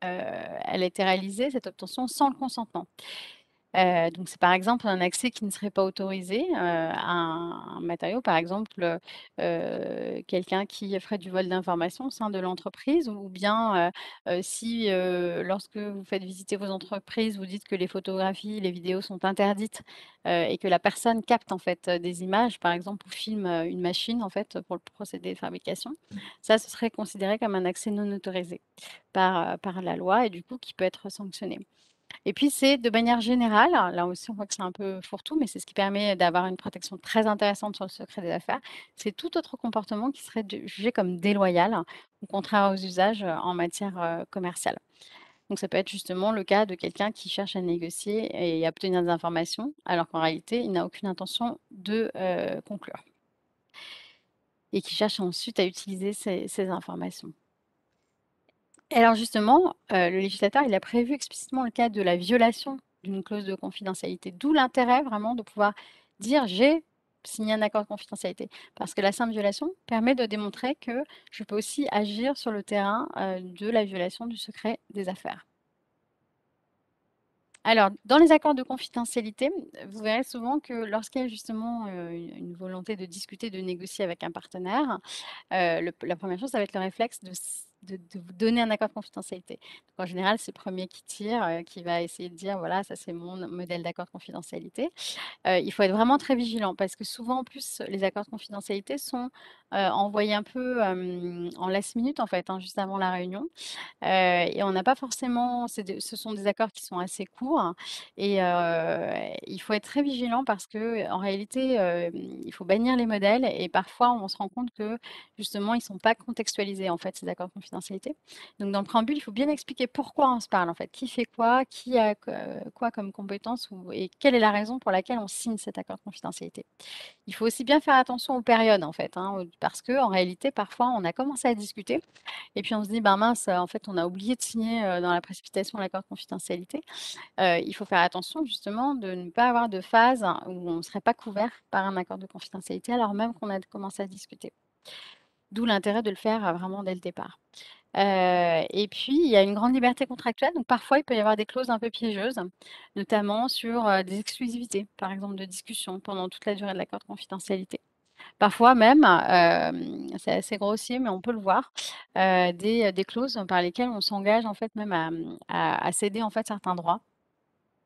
elle a été réalisée, cette obtention, sans le consentement. Donc c'est par exemple un accès qui ne serait pas autorisé, à un matériau, par exemple, quelqu'un qui ferait du vol d'informations au sein de l'entreprise ou bien, si, lorsque vous faites visiter vos entreprises, vous dites que les photographies, les vidéos sont interdites, et que la personne capte en fait, des images, par exemple, ou filme, une machine en fait, pour le procédé de fabrication. Ça, ce serait considéré comme un accès non autorisé par la loi et du coup qui peut être sanctionné. Et puis c'est de manière générale, là aussi on voit que c'est un peu fourre-tout, mais c'est ce qui permet d'avoir une protection très intéressante sur le secret des affaires. C'est tout autre comportement qui serait jugé comme déloyal ou contraire aux usages en matière commerciale. Donc ça peut être justement le cas de quelqu'un qui cherche à négocier et à obtenir des informations, alors qu'en réalité, il n'a aucune intention de conclure et qui cherche ensuite à utiliser ces informations. Et alors justement, le législateur, il a prévu explicitement le cas de la violation d'une clause de confidentialité, d'où l'intérêt vraiment de pouvoir dire: «J'ai signé un accord de confidentialité». Parce que la simple violation permet de démontrer que je peux aussi agir sur le terrain, de la violation du secret des affaires. Alors, dans les accords de confidentialité, vous verrez souvent que lorsqu'il y a justement, une volonté de discuter, de négocier avec un partenaire, la première chose, ça va être le réflexe de vous donner un accord de confidentialité. Donc en général, c'est le premier qui tire, qui va essayer de dire: «Voilà, ça c'est mon modèle d'accord de confidentialité». Il faut être vraiment très vigilant parce que souvent, en plus, les accords de confidentialité sont, envoyés un peu, en last minute, en fait, hein, juste avant la réunion. Et on n'a pas forcément ce sont des accords qui sont assez courts hein, et il faut être très vigilant parce qu'en réalité, il faut bannir les modèles et parfois on se rend compte que justement ils ne sont pas contextualisés en fait ces accords de confidentialité. Donc dans le préambule, il faut bien expliquer pourquoi on se parle en fait, qui fait quoi, qui a quoi comme compétence et quelle est la raison pour laquelle on signe cet accord de confidentialité. Il faut aussi bien faire attention aux périodes en fait, hein, parce qu'en réalité parfois on a commencé à discuter et puis on se dit: «Ben mince, en fait, on a oublié de signer, dans la précipitation l'accord de confidentialité». Il faut faire attention justement de ne pas avoir de phase où on ne serait pas couvert par un accord de confidentialité alors même qu'on a commencé à discuter. D'où l'intérêt de le faire, vraiment dès le départ. Et puis il y a une grande liberté contractuelle, donc parfois il peut y avoir des clauses un peu piégeuses, notamment sur, des exclusivités, par exemple de discussion pendant toute la durée de l'accord de confidentialité. Parfois même, c'est assez grossier, mais on peut le voir, des clauses par lesquelles on s'engage en fait même à céder en fait certains droits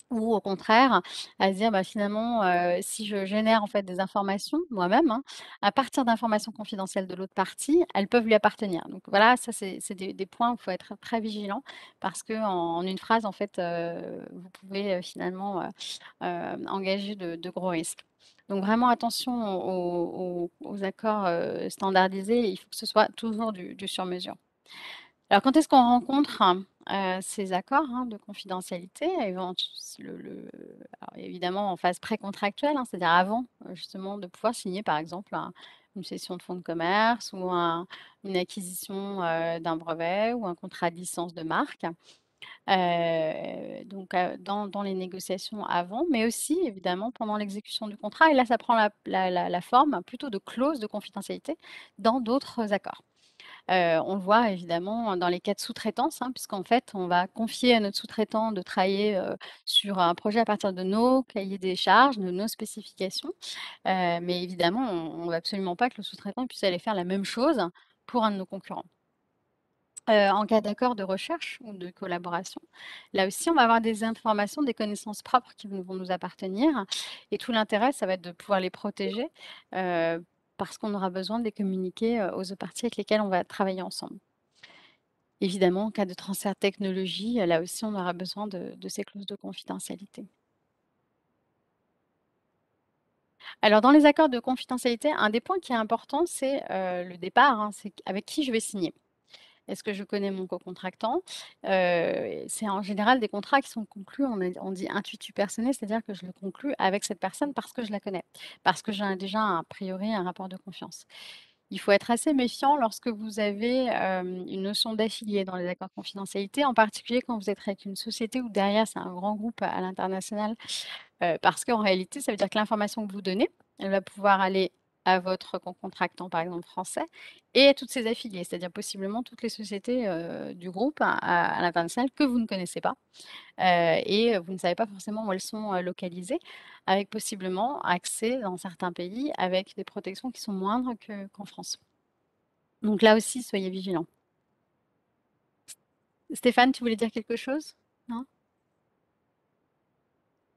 ou au contraire à se dire: «Bah, finalement, si je génère en fait des informations moi-même, hein, à partir d'informations confidentielles de l'autre partie, elles peuvent lui appartenir». Donc voilà, ça c'est des points où il faut être très vigilant parce qu'en une phrase en fait, vous pouvez, finalement, engager de gros risques. Donc vraiment attention aux accords, standardisés, il faut que ce soit toujours du sur mesure. Alors quand est-ce qu'on rencontre, ces accords, hein, de confidentialité? Alors évidemment en phase précontractuelle, hein, c'est-à-dire avant, justement de pouvoir signer par exemple une cession de fonds de commerce ou une acquisition, d'un brevet ou un contrat de licence de marque. Donc dans les négociations avant, mais aussi évidemment pendant l'exécution du contrat et là ça prend la forme plutôt de clauses de confidentialité dans d'autres accords. On le voit évidemment dans les cas de sous-traitance, hein, puisqu'en fait, on va confier à notre sous-traitant de travailler, sur un projet à partir de nos cahiers des charges, de nos spécifications. Mais évidemment, on ne veut absolument pas que le sous-traitant puisse aller faire la même chose pour un de nos concurrents. En cas d'accord de recherche ou de collaboration, là aussi, on va avoir des informations, des connaissances propres qui vont nous appartenir et tout l'intérêt, ça va être de pouvoir les protéger, parce qu'on aura besoin de les communiquer, aux autres parties avec lesquelles on va travailler ensemble. Évidemment, en cas de transfert de technologie, là aussi, on aura besoin de ces clauses de confidentialité. Alors dans les accords de confidentialité, un des points qui est important, c'est, le départ, hein, c'est avec qui je vais signer. Est-ce que je connais mon co-contractant? C'est en général des contrats qui sont conclus, on dit intuitu personné, c'est-à-dire que je le conclus avec cette personne parce que je la connais, parce que j'ai déjà a priori un rapport de confiance. Il faut être assez méfiant lorsque vous avez, une notion d'affilié dans les accords de confidentialité, en particulier quand vous êtes avec une société où derrière c'est un grand groupe à l'international. Parce qu'en réalité, ça veut dire que l'information que vous donnez, elle va pouvoir aller à votre contractant, par exemple français, et à toutes ses affiliées, c'est-à-dire possiblement toutes les sociétés, du groupe à l'international que vous ne connaissez pas, et vous ne savez pas forcément où elles sont, localisées, avec possiblement accès dans certains pays avec des protections qui sont moindres qu'en France. Donc là aussi, soyez vigilants. Stéphane, tu voulais dire quelque chose? Non?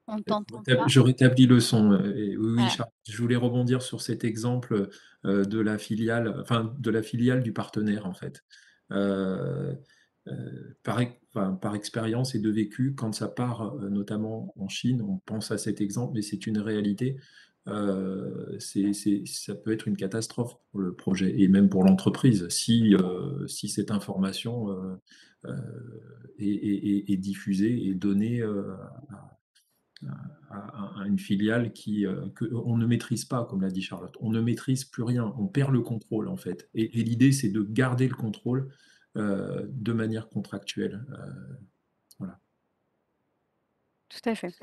On ne t'entend pas? Je rétablis le son. Oui, oui, Voilà. Charles, je voulais rebondir sur cet exemple de la filiale, enfin de la filiale du partenaire en fait. Euh, par expérience et de vécu, quand ça part notamment en Chine, on pense à cet exemple, mais c'est une réalité. Ça peut être une catastrophe pour le projet et même pour l'entreprise si cette information euh, est diffusée et donnée à une filiale que on ne maîtrise pas, comme l'a dit Charlotte. On ne maîtrise plus rien, on perd le contrôle en fait. Et l'idée, c'est de garder le contrôle de manière contractuelle. Voilà. Tout à fait.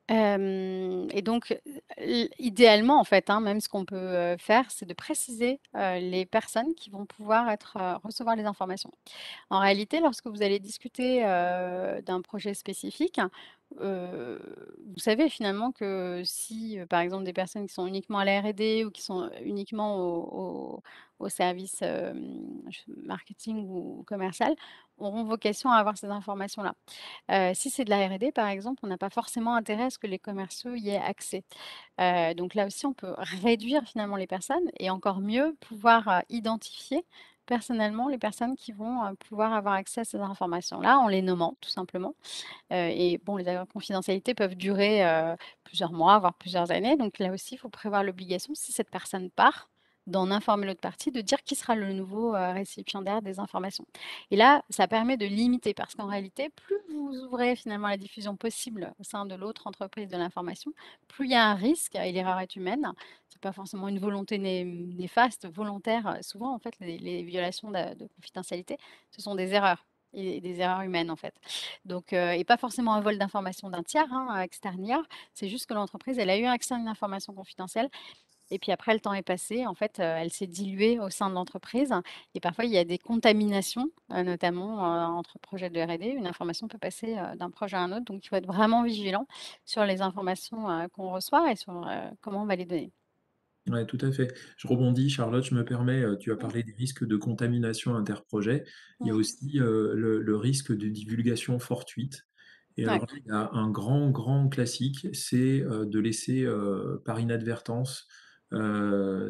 Et donc, idéalement, en fait, hein, même ce qu'on peut, faire, c'est de préciser, les personnes qui vont pouvoir recevoir les informations. En réalité, lorsque vous allez discuter, d'un projet spécifique, heu, vous savez finalement que si, par exemple, des personnes qui sont uniquement à la R&D ou qui sont uniquement au service, marketing ou commercial, auront vocation à avoir ces informations-là. Si c'est de la R&D, par exemple, on n'a pas forcément intérêt à ce que les commerciaux y aient accès. Donc là aussi, on peut réduire finalement les personnes et encore mieux pouvoir, identifier personnellement les personnes qui vont, pouvoir avoir accès à ces informations-là en les nommant tout simplement. Et bon, les accords de confidentialité peuvent durer, plusieurs mois, voire plusieurs années. Donc là aussi, il faut prévoir l'obligation, si cette personne part, d'en informer l'autre partie, de dire qui sera le nouveau, récipiendaire des informations. Et là, ça permet de limiter parce qu'en réalité, plus vous ouvrez finalement la diffusion possible au sein de l'autre entreprise de l'information, plus il y a un risque et l'erreur est humaine. C'est pas forcément une volonté néfaste, volontaire. Souvent, en fait, les violations de confidentialité, ce sont des erreurs et des erreurs humaines, en fait. Donc, et pas forcément un vol d'information d'un tiers, hein, extérieur. C'est juste que l'entreprise, elle a eu accès à une information confidentielle et puis après le temps est passé, en fait, elle s'est diluée au sein de l'entreprise et parfois il y a des contaminations, notamment, entre projets de R&D. Une information peut passer, d'un projet à un autre, donc il faut être vraiment vigilant sur les informations, qu'on reçoit et sur, comment on va les donner. Ouais, tout à fait. Je rebondis, Charlotte, je me permets, tu as Mmh. parlé des risques de contamination interprojet. Il y a Mmh. aussi le risque de divulgation fortuite. Et Ouais, alors là, il y a un grand, grand classique, c'est de laisser par inadvertance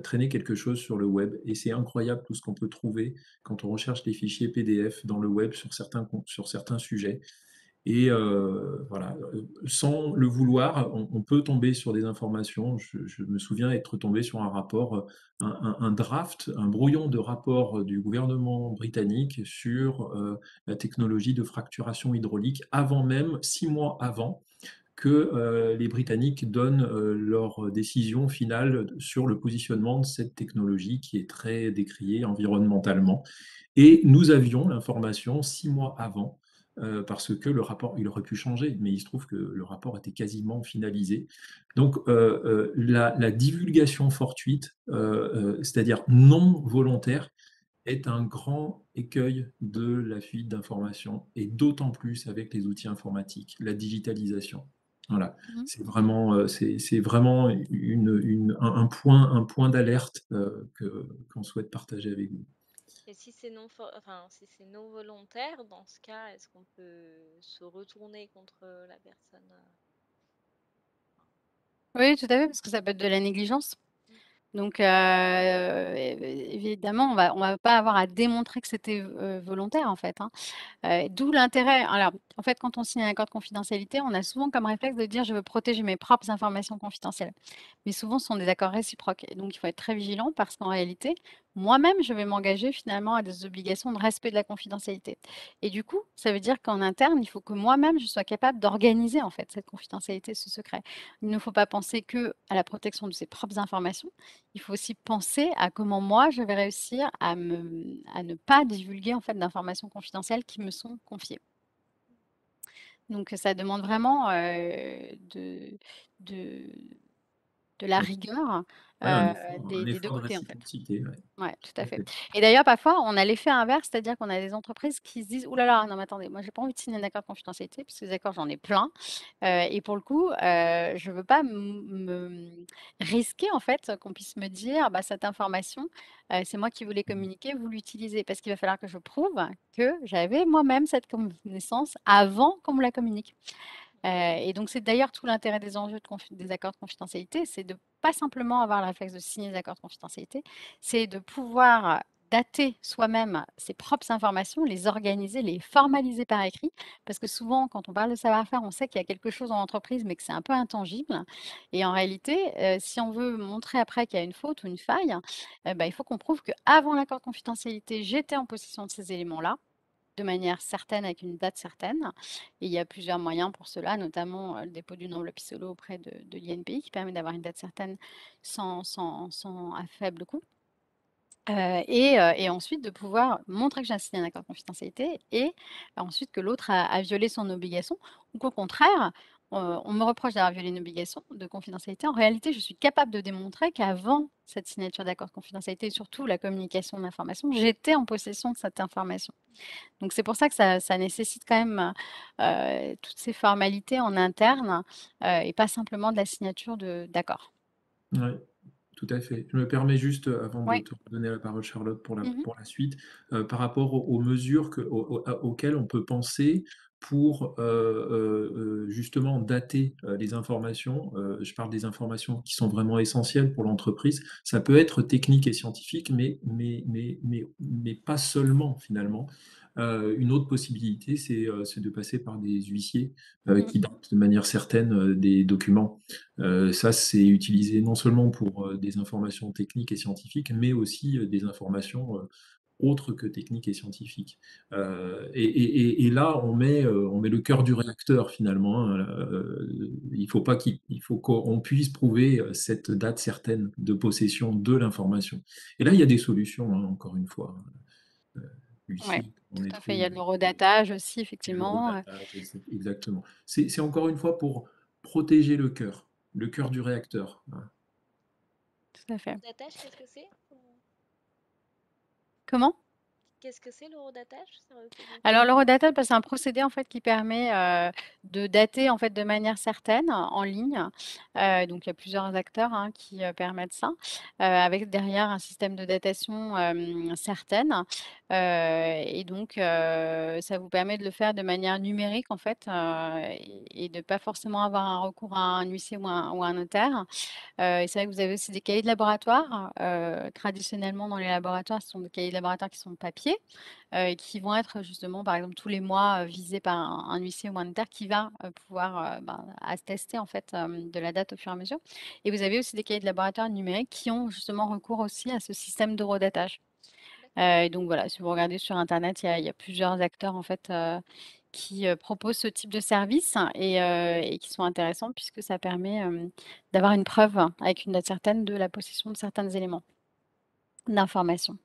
traîner quelque chose sur le web. Et c'est incroyable tout ce qu'on peut trouver quand on recherche des fichiers PDF dans le web sur certains sujets. Et voilà, sans le vouloir, on peut tomber sur des informations. Je me souviens être tombé sur un rapport, un draft, un brouillon de rapport du gouvernement britannique sur la technologie de fracturation hydraulique, avant même, 6 mois avant, que les Britanniques donnent leur décision finale sur le positionnement de cette technologie qui est très décriée environnementalement. Et nous avions l'information 6 mois avant, parce que le rapport, il aurait pu changer, mais il se trouve que le rapport était quasiment finalisé. Donc, la divulgation fortuite, c'est-à-dire non volontaire, est un grand écueil de la fuite d'informations et d'autant plus avec les outils informatiques, la digitalisation. Voilà, Mmh. c'est vraiment un point d'alerte qu'on souhaite partager avec vous. Et si c'est enfin, si c'est non volontaire, dans ce cas, est-ce qu'on peut se retourner contre la personne? Oui, tout à fait, parce que ça peut être de la négligence. Mm. Donc, évidemment, on va pas avoir à démontrer que c'était, volontaire, en fait, hein. D'où l'intérêt alors, en fait, quand on signe un accord de confidentialité, on a souvent comme réflexe de dire: «Je veux protéger mes propres informations confidentielles». Mais souvent, ce sont des accords réciproques et donc il faut être très vigilant parce qu'en réalité, moi-même, je vais m'engager finalement à des obligations de respect de la confidentialité et du coup, ça veut dire qu'en interne, il faut que moi-même, je sois capable d'organiser, en fait, cette confidentialité, ce secret. Il ne faut pas penser qu'à la protection de ses propres informations, il faut aussi penser à comment moi, je vais réussir à ne pas divulguer, en fait, d'informations confidentielles qui me sont confiées. Donc ça demande vraiment, de de la Ouais, rigueur, ouais, un des 2 effort de côtés, en fait. réciprocité, ouais, Ouais, tout tout à à fait. fait. Et d'ailleurs, parfois, on a l'effet inverse, c'est-à-dire qu'on a des entreprises qui se disent: «Ouh là là, non mais attendez, moi j'ai pas envie de signer un accord de confidentialité parce que des accords, j'en ai plein, et pour le coup, je veux pas risquer en fait qu'on puisse me dire: «Bah, cette information, c'est moi qui vous l'ai communiquée, vous l'utilisez». Parce qu'il va falloir que je prouve que j'avais moi-même cette connaissance avant qu'on me la communique. Et donc c'est d'ailleurs tout l'intérêt des enjeux des accords de confidentialité, c'est de pas simplement avoir le réflexe de signer des accords de confidentialité, c'est de pouvoir dater soi-même ses propres informations, les organiser, les formaliser par écrit. Parce que souvent, quand on parle de savoir-faire, on sait qu'il y a quelque chose en entreprise, mais que c'est un peu intangible. Et en réalité, si on veut montrer après qu'il y a une faute ou une faille, bah, il faut qu'on prouve qu'avant l'accord de confidentialité, j'étais en possession de ces éléments-là de manière certaine, avec une date certaine. Et il y a plusieurs moyens pour cela, notamment le dépôt d'une enveloppe ISOLO auprès de l'INPI qui permet d'avoir une date certaine sans à faible coût. Et ensuite de pouvoir montrer que j'ai signé un accord de confidentialité et ensuite que l'autre a violé son obligation ou qu'au contraire, on me reproche d'avoir violé une obligation de confidentialité. En réalité, je suis capable de démontrer qu'avant cette signature d'accord de confidentialité et surtout la communication d'informations, j'étais en possession de cette information. Donc c'est pour ça que ça nécessite quand même, toutes ces formalités en interne, et pas simplement de la signature d'accords. Ouais, tout à fait. Je me permets juste, avant de Oui. te redonner la parole Charlotte Mmh. pour la suite, par rapport aux mesures auxquelles on peut penser pour, justement dater, les informations, je parle des informations qui sont vraiment essentielles pour l'entreprise. Ça peut être technique et scientifique, mais pas seulement finalement. Une autre possibilité, c'est de passer par des huissiers, Mmh. qui datent de manière certaine, des documents. Ça, c'est utilisé non seulement pour des informations techniques et scientifiques, mais aussi des informations autres que techniques et scientifiques. Et là, on met le cœur du réacteur finalement, hein. Il faut qu'on puisse prouver cette date certaine de possession de l'information. Et là, il y a des solutions, hein, encore une fois. Ouais, L'huissier, on tout est à fait. Il trouvé y a de l'horodatage aussi il y a effectivement, l'horodatage, exactement. C'est encore une fois pour protéger le cœur du réacteur, hein. tout à fait. L'horodatage, qu'est-ce que c'est? Comment? Qu'est-ce que c'est l'horodatage? Alors l'horodatage, bah, c'est un procédé en fait qui permet, de dater en fait de manière certaine en ligne. Donc il y a plusieurs acteurs, hein, qui, permettent ça, avec derrière un système de datation, certaine. Et donc ça vous permet de le faire de manière numérique en fait, et de pas forcément avoir un recours à un huissier ou un notaire. Et c'est vrai que vous avez aussi des cahiers de laboratoire. Traditionnellement dans les laboratoires, ce sont des cahiers de laboratoire qui sont papier. Qui vont être justement, par exemple, tous les mois, visés par un huissier ou un notaire qui va, pouvoir, ben, attester en fait, de la date au fur et à mesure. Et vous avez aussi des cahiers de laboratoire numériques qui ont justement recours aussi à ce système d'horodatage. D'accord. Et donc voilà, si vous regardez sur internet, il y a plusieurs acteurs en fait, qui, proposent ce type de service et qui sont intéressants puisque ça permet, d'avoir une preuve avec une date certaine de la possession de certains éléments d'information.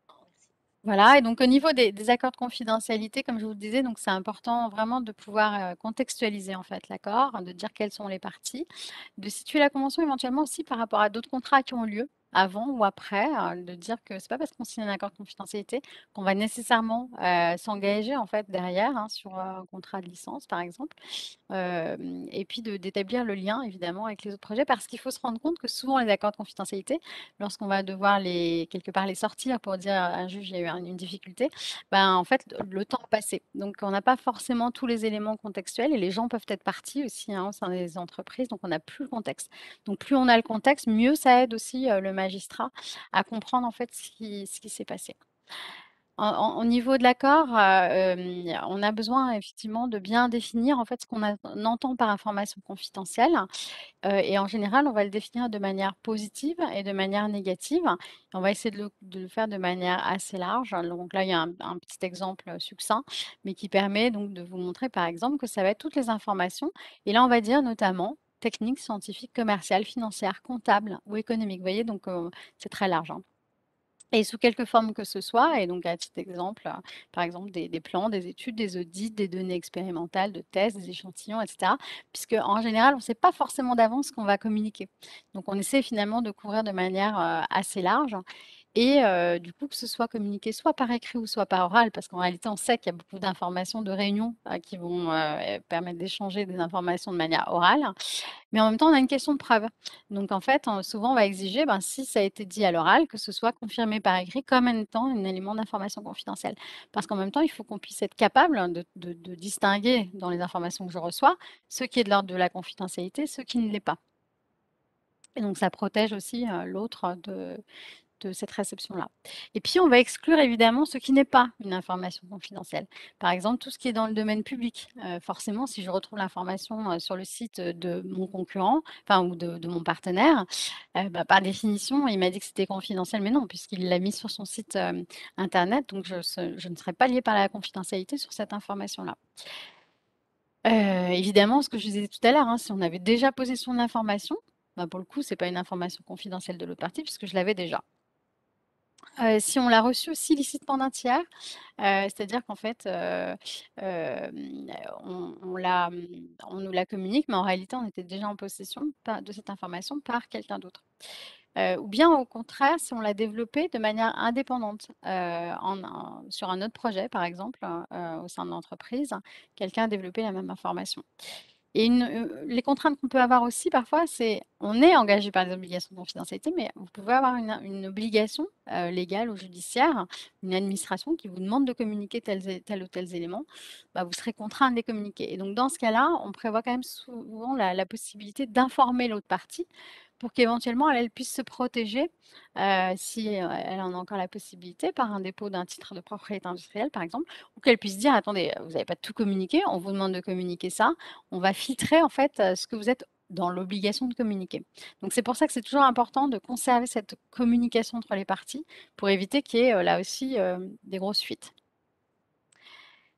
Merci. Voilà et donc au niveau des accords de confidentialité, comme je vous le disais, donc c'est important vraiment de pouvoir, contextualiser en fait l'accord, de dire quelles sont les parties, de situer la convention éventuellement aussi par rapport à d'autres contrats qui ont lieu. avant ou après, de dire que c'est pas parce qu'on signe un accord de confidentialité qu'on va nécessairement, s'engager en fait derrière, hein, sur, un contrat de licence par exemple. Et puis d'établir le lien évidemment avec les autres projets parce qu'il faut se rendre compte que souvent les accords de confidentialité, lorsqu'on va devoir quelque part les sortir pour dire à un juge: «Il y a eu une difficulté», ben, en fait, le temps a passé. Donc on n'a pas forcément tous les éléments contextuels et les gens peuvent être partis aussi, hein, au sein des entreprises, donc on n'a plus le contexte. Donc plus on a le contexte, mieux ça aide aussi, le magistrat à comprendre en fait ce qui s'est passé. Au niveau de l'accord, on a besoin effectivement de bien définir en fait ce on entend par information confidentielle, et en général, on va le définir de manière positive et de manière négative. On va essayer de le faire de manière assez large. Donc là, il y a un petit exemple, succinct, mais qui permet donc de vous montrer par exemple que ça va être toutes les informations et là, on va dire notamment techniques, scientifiques, commerciales, financières, comptables ou économiques. Vous voyez? Donc c'est très large, hein. Et sous quelque forme que ce soit et donc à titre d'exemple, par exemple des plans, des études, des audits, des données expérimentales, de tests, des échantillons et cetera. Puisqu'en général, on ne sait pas forcément d'avance ce qu'on va communiquer. Donc on essaie finalement de couvrir de manière, assez large et du coup que ce soit communiqué soit par écrit ou soit par oral, parce qu'en réalité on sait qu'il y a beaucoup d'informations de réunions, qui vont, permettre d'échanger des informations de manière orale. Mais en même temps, on a une question de preuve. Donc en fait, souvent, on va exiger, ben, si ça a été dit à l'oral, que ce soit confirmé par écrit comme étant un élément d'information confidentielle. Parce qu'en même temps, il faut qu'on puisse être capable, hein, de distinguer dans les informations que je reçois, ce qui est de l'ordre de la confidentialité, ce qui ne l'est pas. Et donc ça protège aussi, l'autre de cette réception-là. Et puis, on va exclure évidemment ce qui n'est pas une information confidentielle. Par exemple, tout ce qui est dans le domaine public. Forcément, si je retrouve l'information sur le site de mon concurrent, enfin, ou de mon partenaire, bah, par définition, il m'a dit que c'était confidentiel, mais non, puisqu'il l'a mis sur son site internet, donc je ne serai pas liée par la confidentialité sur cette information-là. Évidemment, ce que je disais tout à l'heure, hein, si on avait déjà possession de l'information, bah, pour le coup, c'est pas une information confidentielle de l'autre partie puisque je l'avais déjà. Si on l'a reçu aussi licitement d'un tiers, c'est-à-dire qu'en fait, on nous la communique, mais en réalité, on était déjà en possession de cette information par quelqu'un d'autre. Ou bien au contraire, si on l'a développée de manière indépendante, sur un autre projet, par exemple, au sein de l'entreprise, quelqu'un a développé la même information. Et les contraintes qu'on peut avoir aussi parfois, c'est on est engagé par des obligations de confidentialité, mais vous pouvez avoir une obligation, légale ou judiciaire, une administration qui vous demande de communiquer tels ou tels éléments, bah, vous serez contraint de les communiquer et donc dans ce cas-là, on prévoit quand même souvent la possibilité d'informer l'autre partie pour qu'éventuellement elle puisse se protéger, si, elle en a encore la possibilité par un dépôt d'un titre de propriété industrielle, par exemple, ou qu'elle puisse dire: «Attendez, vous n'avez pas tout communiqué, on vous demande de communiquer ça, on va filtrer en fait, ce que vous êtes dans l'obligation de communiquer. Donc c'est pour ça que c'est toujours important de conserver cette communication entre les parties pour éviter qu'il y ait, là aussi, des grosses fuites.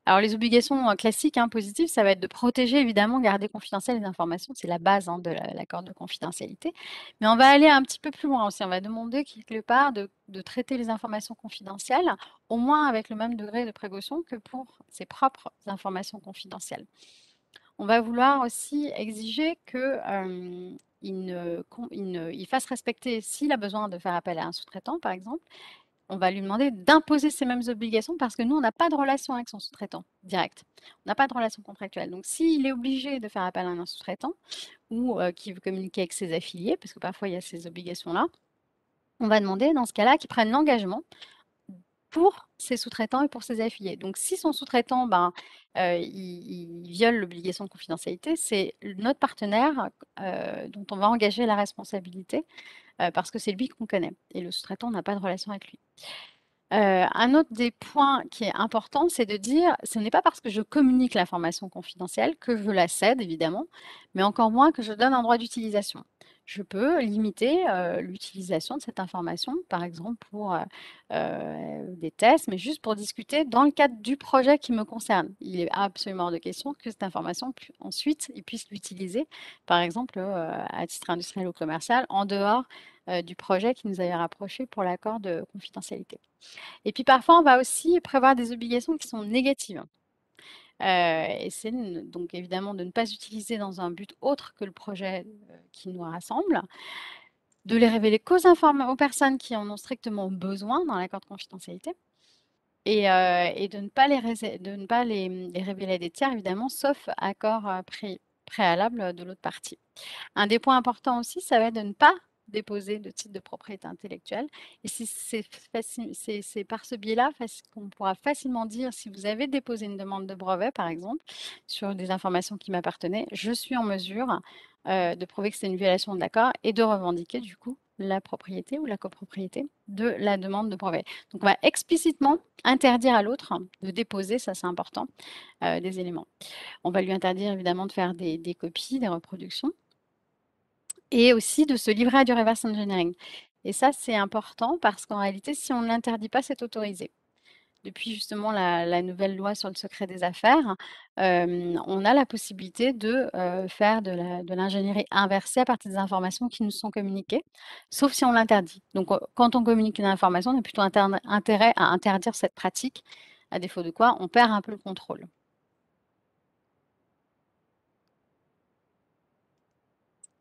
Alors les obligations, classiques, hein, positives, ça va être de protéger évidemment, garder confidentielles les informations, c'est la base, hein, de l'accord de confidentialité. Mais on va aller un petit peu plus loin aussi, on va demander quelque part de traiter les informations confidentielles, au moins avec le même degré de précaution que pour ses propres informations confidentielles. On va vouloir aussi exiger que, il fasse respecter s'il a besoin de faire appel à un sous-traitant, par exemple, on va lui demander d'imposer ces mêmes obligations parce que nous, on n'a pas de relation avec son sous-traitant direct. On n'a pas de relation contractuelle. Donc s'il est obligé de faire appel à un sous-traitant ou, qu'il veut communiquer avec ses affiliés, parce que parfois il y a ces obligations-là, on va demander dans ce cas-là qu'il prenne l'engagement pour ses sous-traitants et pour ses affiliés. Donc si son sous-traitant, ben, il viole l'obligation de confidentialité, c'est notre partenaire, dont on va engager la responsabilité, parce que c'est lui qu'on connaît et le sous-traitant n'a pas de relation avec lui. Un autre des points qui est important, c'est de dire: «Ce n'est pas parce que je communique l'information confidentielle que je la cède évidemment, mais encore moins que je donne un droit d'utilisation». Je peux limiter, l'utilisation de cette information, par exemple pour, des tests, mais juste pour discuter dans le cadre du projet qui me concerne. Il est absolument hors de question que cette information ensuite, ils puissent l'utiliser, par exemple, à titre industriel ou commercial, en dehors, du projet qui nous avait rapprochés pour l'accord de confidentialité. Et puis parfois, on va aussi prévoir des obligations qui sont négatives. Et c'est donc évidemment de ne pas utiliser dans un but autre que le projet, qui nous rassemble. de les révéler aux personnes qui en ont strictement besoin dans l'accord de confidentialité et de ne pas les révéler à des tiers évidemment, sauf accord, préalable, de l'autre partie. Un des points importants aussi, ça va être de ne pas déposer de titre de propriété intellectuelle et si c'est par ce biais-là qu'on pourra facilement dire si vous avez déposé une demande de brevet, par exemple, sur des informations qui m'appartenaient, je suis en mesure, de prouver que c'est une violation de l'accord et de revendiquer du coup la propriété ou la copropriété de la demande de brevet. Donc on va explicitement interdire à l'autre de déposer, ça c'est important, des éléments. On va lui interdire évidemment de faire des copies, des reproductions et aussi de se livrer à du reverse engineering. Et ça, c'est important parce qu'en réalité, si on ne l'interdit pas, c'est autorisé. Depuis justement la nouvelle loi sur le secret des affaires, on a la possibilité de, faire de l'ingénierie inversée à partir des informations qui nous sont communiquées, sauf si on l'interdit. Donc, quand on communique une information, on a plutôt intérêt à interdire cette pratique, à défaut de quoi on perd un peu le contrôle.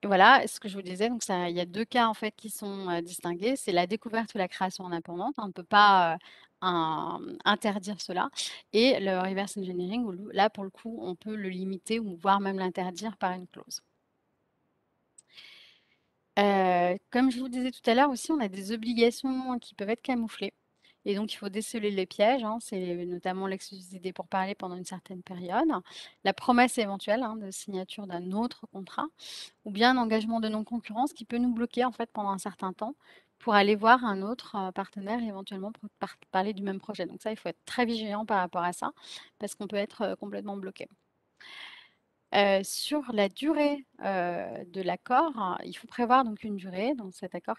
Voilà, ce que je vous disais, donc ça il y a 2 cas en fait qui sont, distingués. C'est la découverte ou la création indépendante. On ne peut pas, interdire cela et le reverse engineering où là, pour le coup, on peut le limiter ou voire même l'interdire par une clause. Comme je vous disais tout à l'heure aussi, on a des obligations qui peuvent être camouflées et donc il faut déceler les pièges, hein. C'est notamment l'exclusivité pour parler pendant une certaine période, la promesse éventuelle, hein, de signature d'un autre contrat ou bien un engagement de non-concurrence qui peut nous bloquer en fait pendant un certain temps pour aller voir un autre, partenaire éventuellement pour parler du même projet. Donc ça, il faut être très vigilant par rapport à ça parce qu'on peut être, complètement bloqué. Sur la durée, de l'accord, hein, il faut prévoir donc une durée dans cet accord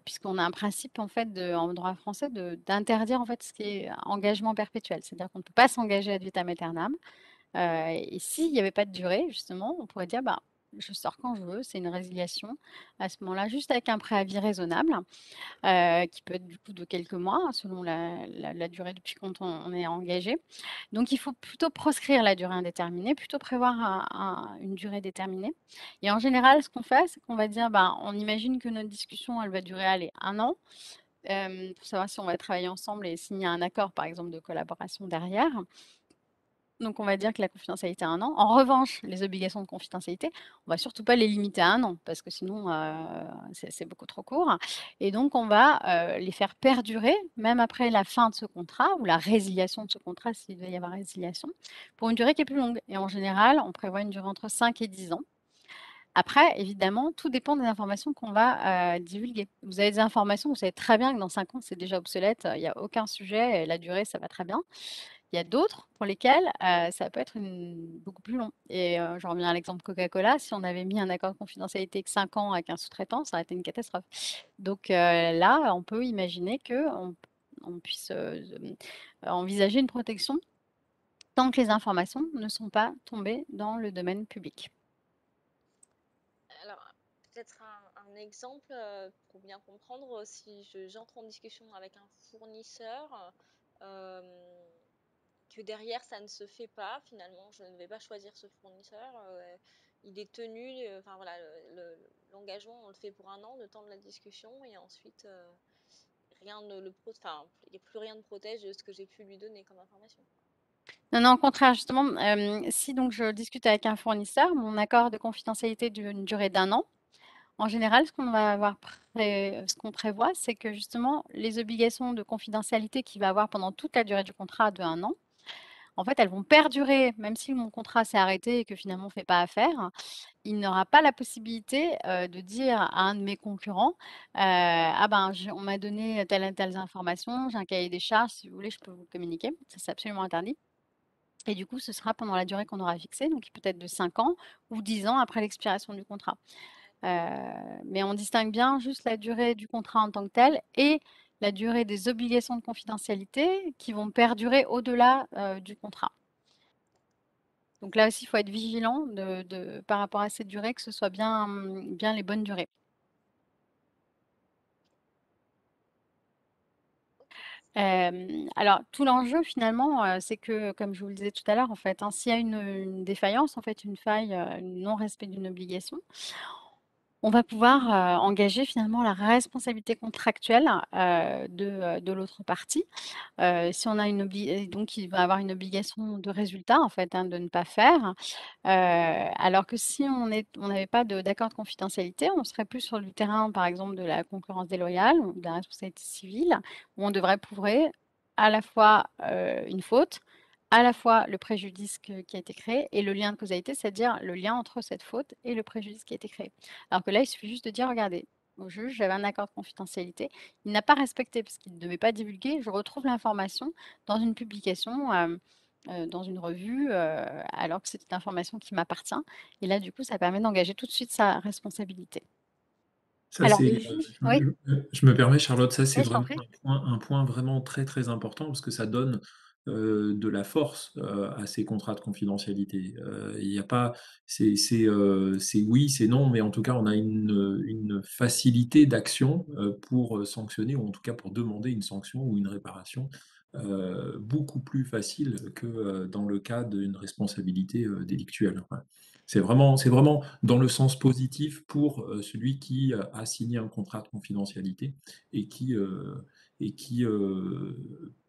puisqu'on a un principe en fait en droit français d'interdire en fait ce qui est engagement perpétuel. C'est-à-dire qu'on ne peut pas s'engager ad vitam aeternam. Et s'il n'y avait pas de durée justement, on pourrait dire: «Bah, je sors quand je veux», c'est une résiliation à ce moment-là, juste avec un préavis raisonnable, qui peut être du coup de quelques mois, hein, selon la durée depuis quand on est engagé. Donc il faut plutôt proscrire la durée indéterminée, plutôt prévoir une durée déterminée. Et en général, ce qu'on fait, c'est qu'on va dire, ben, on imagine que notre discussion, elle va durer, allez, 1 an, pour savoir si on va travailler ensemble et signer un accord, par exemple, de collaboration derrière. Donc on va dire que la confidentialité a 1 an. En revanche, les obligations de confidentialité, on va surtout pas les limiter à 1 an parce que sinon, c'est beaucoup trop court et donc on va, les faire perdurer même après la fin de ce contrat ou la résiliation de ce contrat s'il doit y avoir résiliation, pour une durée qui est plus longue et en général, on prévoit une durée entre 5 et 10 ans. Après, évidemment, tout dépend des informations qu'on va, divulguer. Vous avez des informations, vous savez très bien que dans 5 ans, c'est déjà obsolète, il y a aucun sujet et la durée, ça va très bien. Il y a d'autres pour lesquels, ça peut être beaucoup plus long et je reviens à l'exemple Coca-Cola, si on avait mis un accord de confidentialité que 5 ans avec un sous-traitant, ça aurait été une catastrophe. Donc là, on peut imaginer qu'on puisse, envisager une protection tant que les informations ne sont pas tombées dans le domaine public. Alors, peut-être un exemple pour bien comprendre, si j'entre en discussion avec un fournisseur, euh, que derrière ça ne se fait pas, finalement, je ne vais pas choisir ce fournisseur, il est tenu, enfin voilà, l'engagement, on le fait pour 1 an, le temps de la discussion, et ensuite, rien ne le enfin, il n'y a plus rien ne protège de ce que j'ai pu lui donner comme information. Non, non, au contraire, justement, si donc je discute avec un fournisseur, mon accord de confidentialité d'une durée d'1 an. En général, ce qu'on prévoit, c'est que justement, les obligations de confidentialité qu'il va avoir pendant toute la durée du contrat de 1 an, en fait, elles vont perdurer, même si mon contrat s'est arrêté et que finalement on ne fait pas affaire. Il n'aura pas la possibilité, de dire à un de mes concurrents, «Ah ben, on m'a donné telle et telles informations, j'ai un cahier des charges, si vous voulez, je peux vous le communiquer». Ça, c'est absolument interdit. Et du coup, ce sera pendant la durée qu'on aura fixée, donc peut-être de 5 ans ou 10 ans après l'expiration du contrat. Mais on distingue bien juste la durée du contrat en tant que tel et la durée des obligations de confidentialité qui vont perdurer au-delà, du contrat. Donc là aussi, il faut être vigilant par rapport à cette durée, que ce soit bien les bonnes durées. Alors tout l'enjeu finalement, c'est que, comme je vous le disais tout à l'heure, en fait, hein, s'il y a une défaillance, en fait, une faille, un non-respect d'une obligation, On va pouvoir, engager finalement la responsabilité contractuelle, de l'autre partie. Si on a une donc il va avoir une obligation de résultat en fait, hein, de ne pas faire. Alors que si on n'avait pas d'accord de confidentialité, on serait plus sur le terrain, par exemple, de la concurrence déloyale ou de la responsabilité civile, où on devrait prouver à la fois, une faute, à la fois le préjudice qui a été créé et le lien de causalité, c'est-à-dire le lien entre cette faute et le préjudice qui a été créé. Alors que là, il suffit juste de dire: «Regardez, au juge, j'avais un accord de confidentialité, il n'a pas respecté parce qu'il ne devait pas divulguer, je retrouve l'information dans une publication, dans une revue, alors que c'est une information qui m'appartient» et là, du coup, ça permet d'engager tout de suite sa responsabilité. Ça, Alors le c'est, juge oui, je me permets Charlotte, ça c'est oui, je t'en vraiment prie. un point vraiment très, très important parce que ça donne, de la force, à ces contrats de confidentialité. Il y a pas c'est oui, c'est non, mais en tout cas, on a une facilité d'action, pour, sanctionner ou en tout cas pour demander une sanction ou une réparation, beaucoup plus facile que, dans le cas d'une responsabilité, délictuelle. Ouais. C'est vraiment dans le sens positif pour, celui qui, a signé un contrat de confidentialité et qui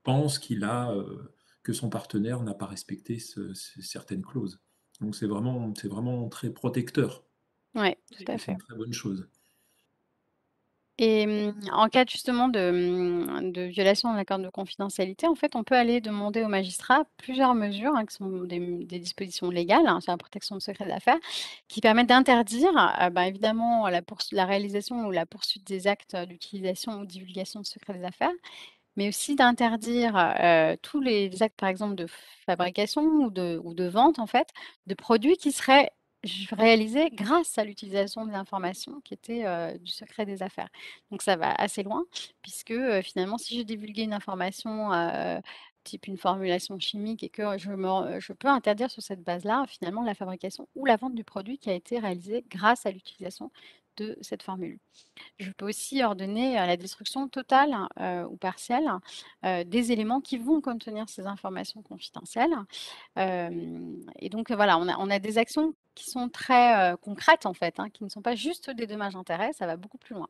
pense que son partenaire n'a pas respecté certaines clauses. Donc c'est vraiment très protecteur Ouais, tout et à c'est une fait. très bonne chose. Et en cas justement de violation de l'accord de confidentialité, en fait, on peut aller demander au magistrat plusieurs mesures, hein, qui sont des dispositions légales, hein, sur la protection de secret d'affaires, qui permettent d'interdire, bah, évidemment la réalisation ou la poursuite des actes, d'utilisation ou divulgation de secret des affaires, mais aussi d'interdire, tous les actes, par exemple, de fabrication ou de vente, en fait, de produits qui seraient réalisés grâce à l'utilisation de l'information qui était, du secret des affaires. Donc ça va assez loin puisque, finalement, si j'ai divulgué une information, type une formulation chimique et que je peux interdire sur cette base-là, finalement, la fabrication ou la vente du produit qui a été réalisé grâce à l'utilisation de cette formule. Je peux aussi ordonner, la destruction totale, ou partielle, des éléments qui vont contenir ces informations confidentielles. Et donc, voilà, on a des actions qui sont très, concrètes en fait, hein, qui ne sont pas juste des dommages-intérêts, ça va beaucoup plus loin.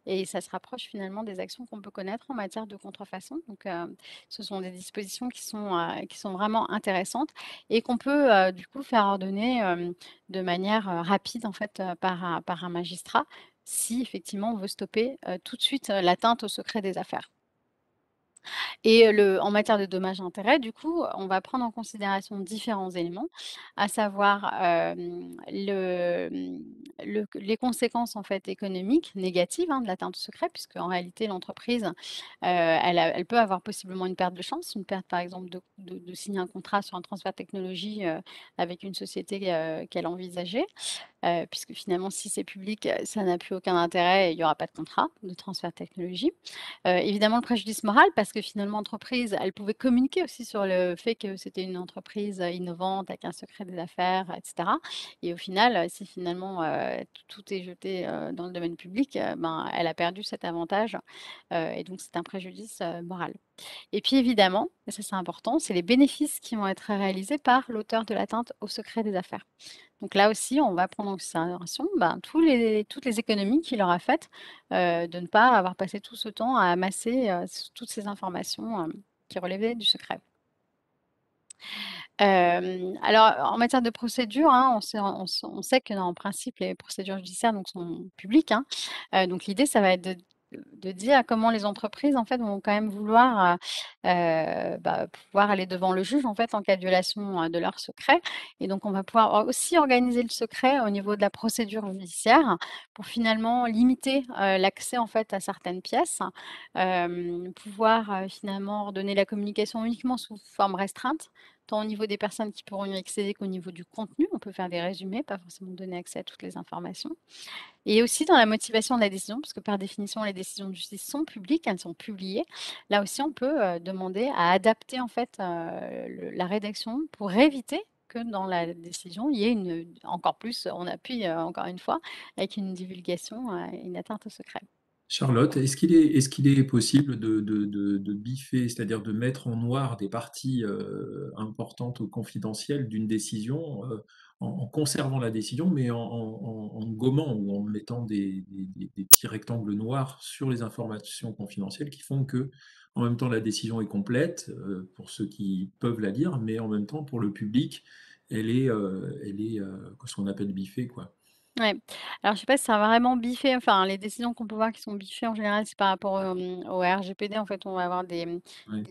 Et ça se rapproche finalement des actions qu'on peut connaître en matière de contrefaçon. Donc, ce sont des dispositions qui sont vraiment intéressantes et qu'on peut, du coup faire ordonner, de manière, rapide en fait, par un magistrat, si effectivement on veut stopper, tout de suite, l'atteinte au secret des affaires. Et en matière de dommages-intérêts, du coup, on va prendre en considération différents éléments, à savoir, les conséquences, en fait, économiques négatives, hein, de l'atteinte au secret, puisqu'en réalité, l'entreprise, elle peut avoir possiblement une perte de chance, une perte, par exemple, de signer un contrat sur un transfert de technologie, avec une société, qu'elle envisageait. Puisque finalement, si c'est public, ça n'a plus aucun intérêt et il y aura pas de contrat de transfert de technologie. Évidemment, le préjudice moral parce que finalement, l'entreprise, elle pouvait communiquer aussi sur le fait que c'était une entreprise, innovante avec un secret des affaires et cetera et au final, si finalement, tout est jeté, dans le domaine public, ben, elle a perdu cet avantage, et donc c'est un préjudice, moral. Et puis évidemment, et ça c'est important, c'est les bénéfices qui vont être réalisés par l'auteur de l'atteinte au secret des affaires. Donc là aussi, on va prendre en considération, ben, toutes les économies qu'il aura faites, de ne pas avoir passé tout ce temps à amasser, toutes ces informations, qui relevaient du secret. Alors en matière de procédure, hein, on sait que en principe les procédures judiciaires donc sont publiques, hein. Donc l'idée ça va être de dire comment les entreprises en fait vont quand même vouloir, bah, pouvoir aller devant le juge en fait en cas de violation, de leur secret et donc on va pouvoir aussi organiser le secret au niveau de la procédure judiciaire pour finalement limiter, l'accès en fait à certaines pièces, pouvoir, finalement ordonner la communication uniquement sous forme restreinte tant au niveau des personnes qui pourront y accéder qu'au niveau du contenu. On peut faire des résumés, pas forcément donner accès à toutes les informations. Et aussi dans la motivation de la décision, parce que par définition, les décisions de justice sont publiques, elles sont publiées. Là aussi, on peut demander à adapter en fait la rédaction pour éviter que dans la décision, il y ait encore plus, on appuie encore une fois, avec une divulgation, une atteinte au secret. Charlotte, est-ce qu'il est possible de biffer, c'est-à-dire de mettre en noir des parties importantes ou confidentielles d'une décision, en conservant la décision, mais en gommant ou en mettant des petits rectangles noirs sur les informations confidentielles qui font que, en même temps, la décision est complète pour ceux qui peuvent la lire, mais en même temps, pour le public, elle est ce qu'on appelle biffée, quoi. Ouais. Alors je sais pas si ça va vraiment biffer, enfin les décisions qu'on peut voir qui sont biffées en général, c'est par rapport, au RGPD en fait, on va avoir Ouais,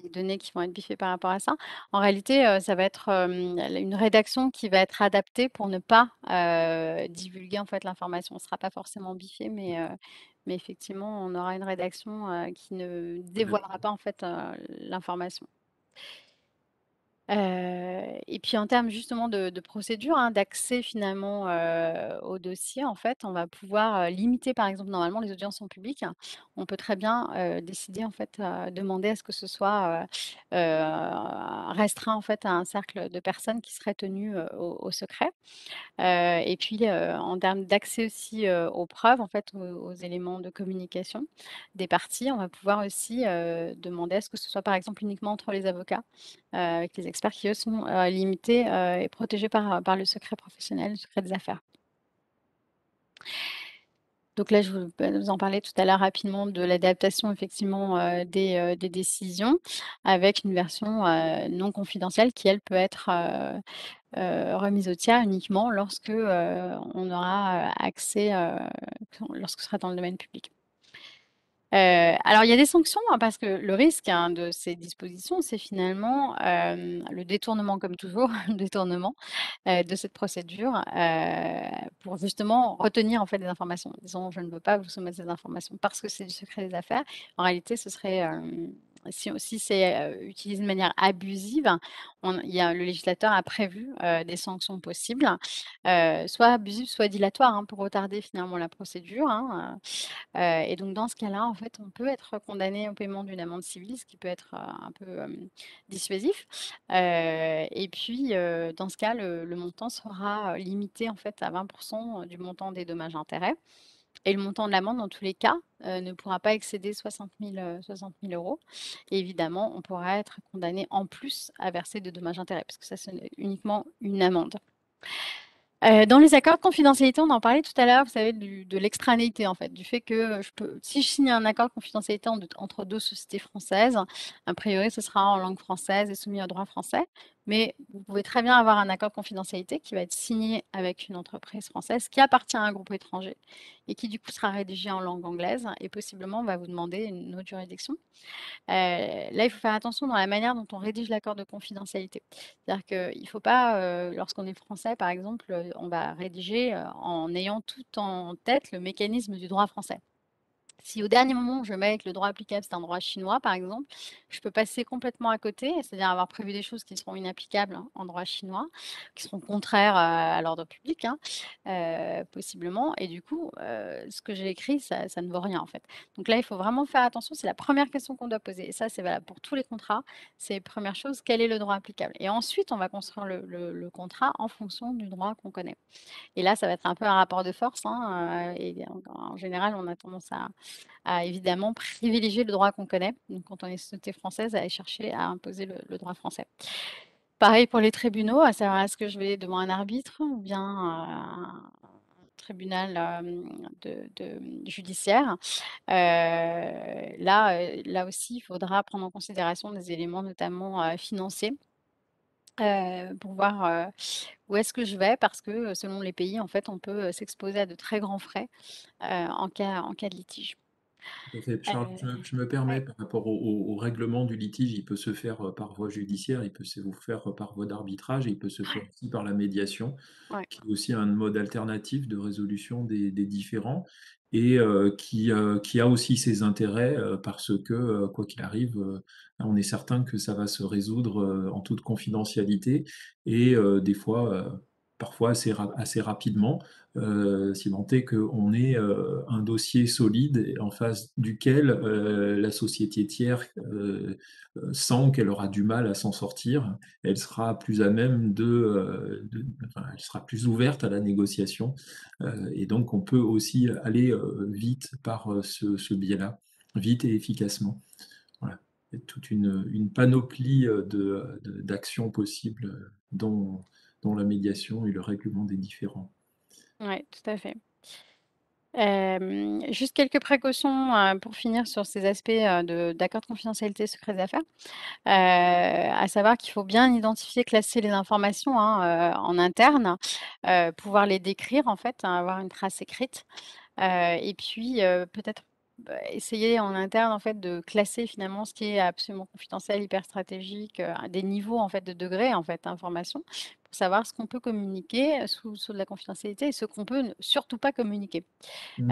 des données qui vont être biffées par rapport à ça. En réalité, ça va être, une rédaction qui va être adaptée pour ne pas, divulguer en fait l'information. Ce sera pas forcément biffé, mais effectivement on aura une rédaction, qui ne dévoilera pas en fait, l'information. Et puis en termes justement de procédure, hein, d'accès finalement, au dossier, en fait, on va pouvoir, limiter par exemple normalement les audiences sont publiques. On peut très bien, décider en fait, demander à ce que ce soit, restreint en fait à un cercle de personnes qui seraient tenues, au secret. Et puis, en termes d'accès aussi, aux preuves, en fait, aux éléments de communication des parties, on va pouvoir aussi, demander à ce que ce soit, par exemple, uniquement entre les avocats, avec les experts qui, eux, sont, limités, et protégés par le secret professionnel, le secret des affaires. Donc là, je vous en parlais tout à l'heure rapidement de l'adaptation effectivement, des décisions avec une version, non confidentielle qui, elle, peut être, remise au tiers uniquement lorsque, on aura, accès, lorsque ce sera dans le domaine public. Alors il y a des sanctions, hein, parce que le risque, hein, de ces dispositions, c'est finalement, le détournement comme toujours, le détournement, de cette procédure, pour justement retenir en fait des informations. Disons: «Je ne veux pas vous soumettre ces informations parce que c'est du secret des affaires». En réalité, ce serait, si c'est, utilisé de manière abusive, il y a le législateur a prévu, des sanctions possibles, soit abusives, soit dilatoires, hein, pour retarder finalement la procédure, hein, et donc dans ce cas-là, en fait, on peut être condamné au paiement d'une amende civile, ce qui peut être, un peu, dissuasif. Et puis, dans ce cas, le montant sera, limité en fait à 20 du montant des dommages-intérêts et le montant de l'amende dans tous les cas, ne pourra pas excéder 60 000 € et évidemment, on pourra être condamné en plus à verser des dommages-intérêts parce que ça, c'est uniquement une amende. Dans les accords de confidentialité, on en parlait tout à l'heure, vous savez, de l'extranéité, en fait, du fait que, si je signe un accord de confidentialité entre 2 sociétés françaises, a priori, ce sera en langue française et soumis au droit français. Mais vous pouvez très bien avoir un accord de confidentialité qui va être signé avec une entreprise française qui appartient à un groupe étranger et qui, du coup, sera rédigé en langue anglaise et possiblement va vous demander une autre juridiction. Là, il faut faire attention dans la manière dont on rédige l'accord de confidentialité. C'est-à-dire qu'il ne faut pas, lorsqu'on est français, par exemple, on va rédiger, en ayant tout en tête le mécanisme du droit français. Si au dernier moment, je mets que le droit applicable, c'est un droit chinois, par exemple, je peux passer complètement à côté, c'est-à-dire avoir prévu des choses qui seront inapplicables, hein, en droit chinois, qui seront contraires à l'ordre public, hein, possiblement. Et du coup, ce que j'ai écrit, ça ne vaut rien, en fait. Donc là, il faut vraiment faire attention. C'est la première question qu'on doit poser. Et ça, c'est valable pour tous les contrats. C'est première chose, quel est le droit applicable? Et ensuite, on va construire le contrat en fonction du droit qu'on connaît. Et là, ça va être un peu un rapport de force, hein, et en général, on a tendance à évidemment privilégier le droit qu'on connaît. Donc quand on est société française, à aller chercher à imposer le droit français. Pareil pour les tribunaux, à savoir est-ce que je vais devant un arbitre ou bien un tribunal, judiciaire. Là aussi, il faudra prendre en considération des éléments notamment, financiers, pour voir, où est-ce que je vais parce que, selon les pays, en fait, on peut, s'exposer à de très grands frais, en cas de litige. Tout à fait. Charles, je me Ouais, permets par rapport au règlement du litige, il peut se faire par voie judiciaire, il peut se vous faire par voie d'arbitrage et il peut se faire aussi par la médiation, ouais. qui est aussi un mode alternatif de résolution des différends et qui a aussi ses intérêts parce que, quoi qu'il arrive, on est certain que ça va se résoudre en toute confidentialité et des fois. parfois assez rapidement, si tant est qu'on ait un dossier solide en face duquel la société tiers sent qu'elle aura du mal à s'en sortir. Elle sera plus à même enfin, elle sera plus ouverte à la négociation. Et donc, on peut aussi aller vite par ce biais-là, vite et efficacement. Voilà. Il y a toute une panoplie d'actions possibles dont la médiation et le règlement des différends. Ouais, tout à fait. Juste quelques précautions, pour finir sur ces aspects, d'accords de confidentialité secret des affaires. À savoir qu'il faut bien identifier, classer les informations, hein, en interne, pouvoir les décrire en fait, hein, avoir une trace écrite. Et puis, peut-être, essayer en interne, en fait, de classer finalement ce qui est absolument confidentiel, hyper stratégique, à des niveaux, en fait, de degrés, en fait, d'information, pour savoir ce qu'on peut communiquer, sous de la confidentialité et ce qu'on peut ne surtout pas communiquer. Mmh.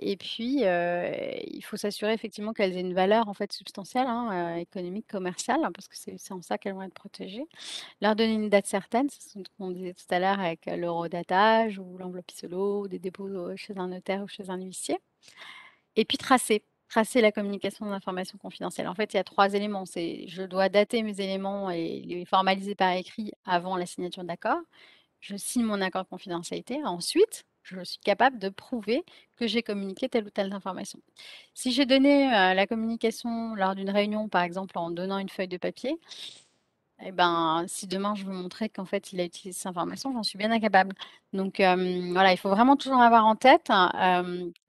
Et puis, il faut s'assurer effectivement qu'elles aient une valeur, en fait, substantielle, hein, économique, commerciale, hein, parce que c'est en ça qu'elles vont être protégées. Leur donner une date certaine, c'est ce qu'on disait tout à l'heure avec, l'horodatage ou l'enveloppe ISOLO ou des dépôts, chez un notaire ou chez un huissier. Et puis tracer la communication d'informations confidentielles. En fait, il y a 3 éléments, c'est je dois dater mes éléments et les formaliser par écrit avant la signature d'accord. Je signe mon accord de confidentialité. Ensuite, je suis capable de prouver que j'ai communiqué telle ou telle information. Si j'ai donné, la communication lors d'une réunion, par exemple, en donnant une feuille de papier, et ben, si demain je veux montrer qu'en fait il a utilisé cette information, j'en suis bien incapable. Donc voilà, il faut vraiment toujours avoir en tête,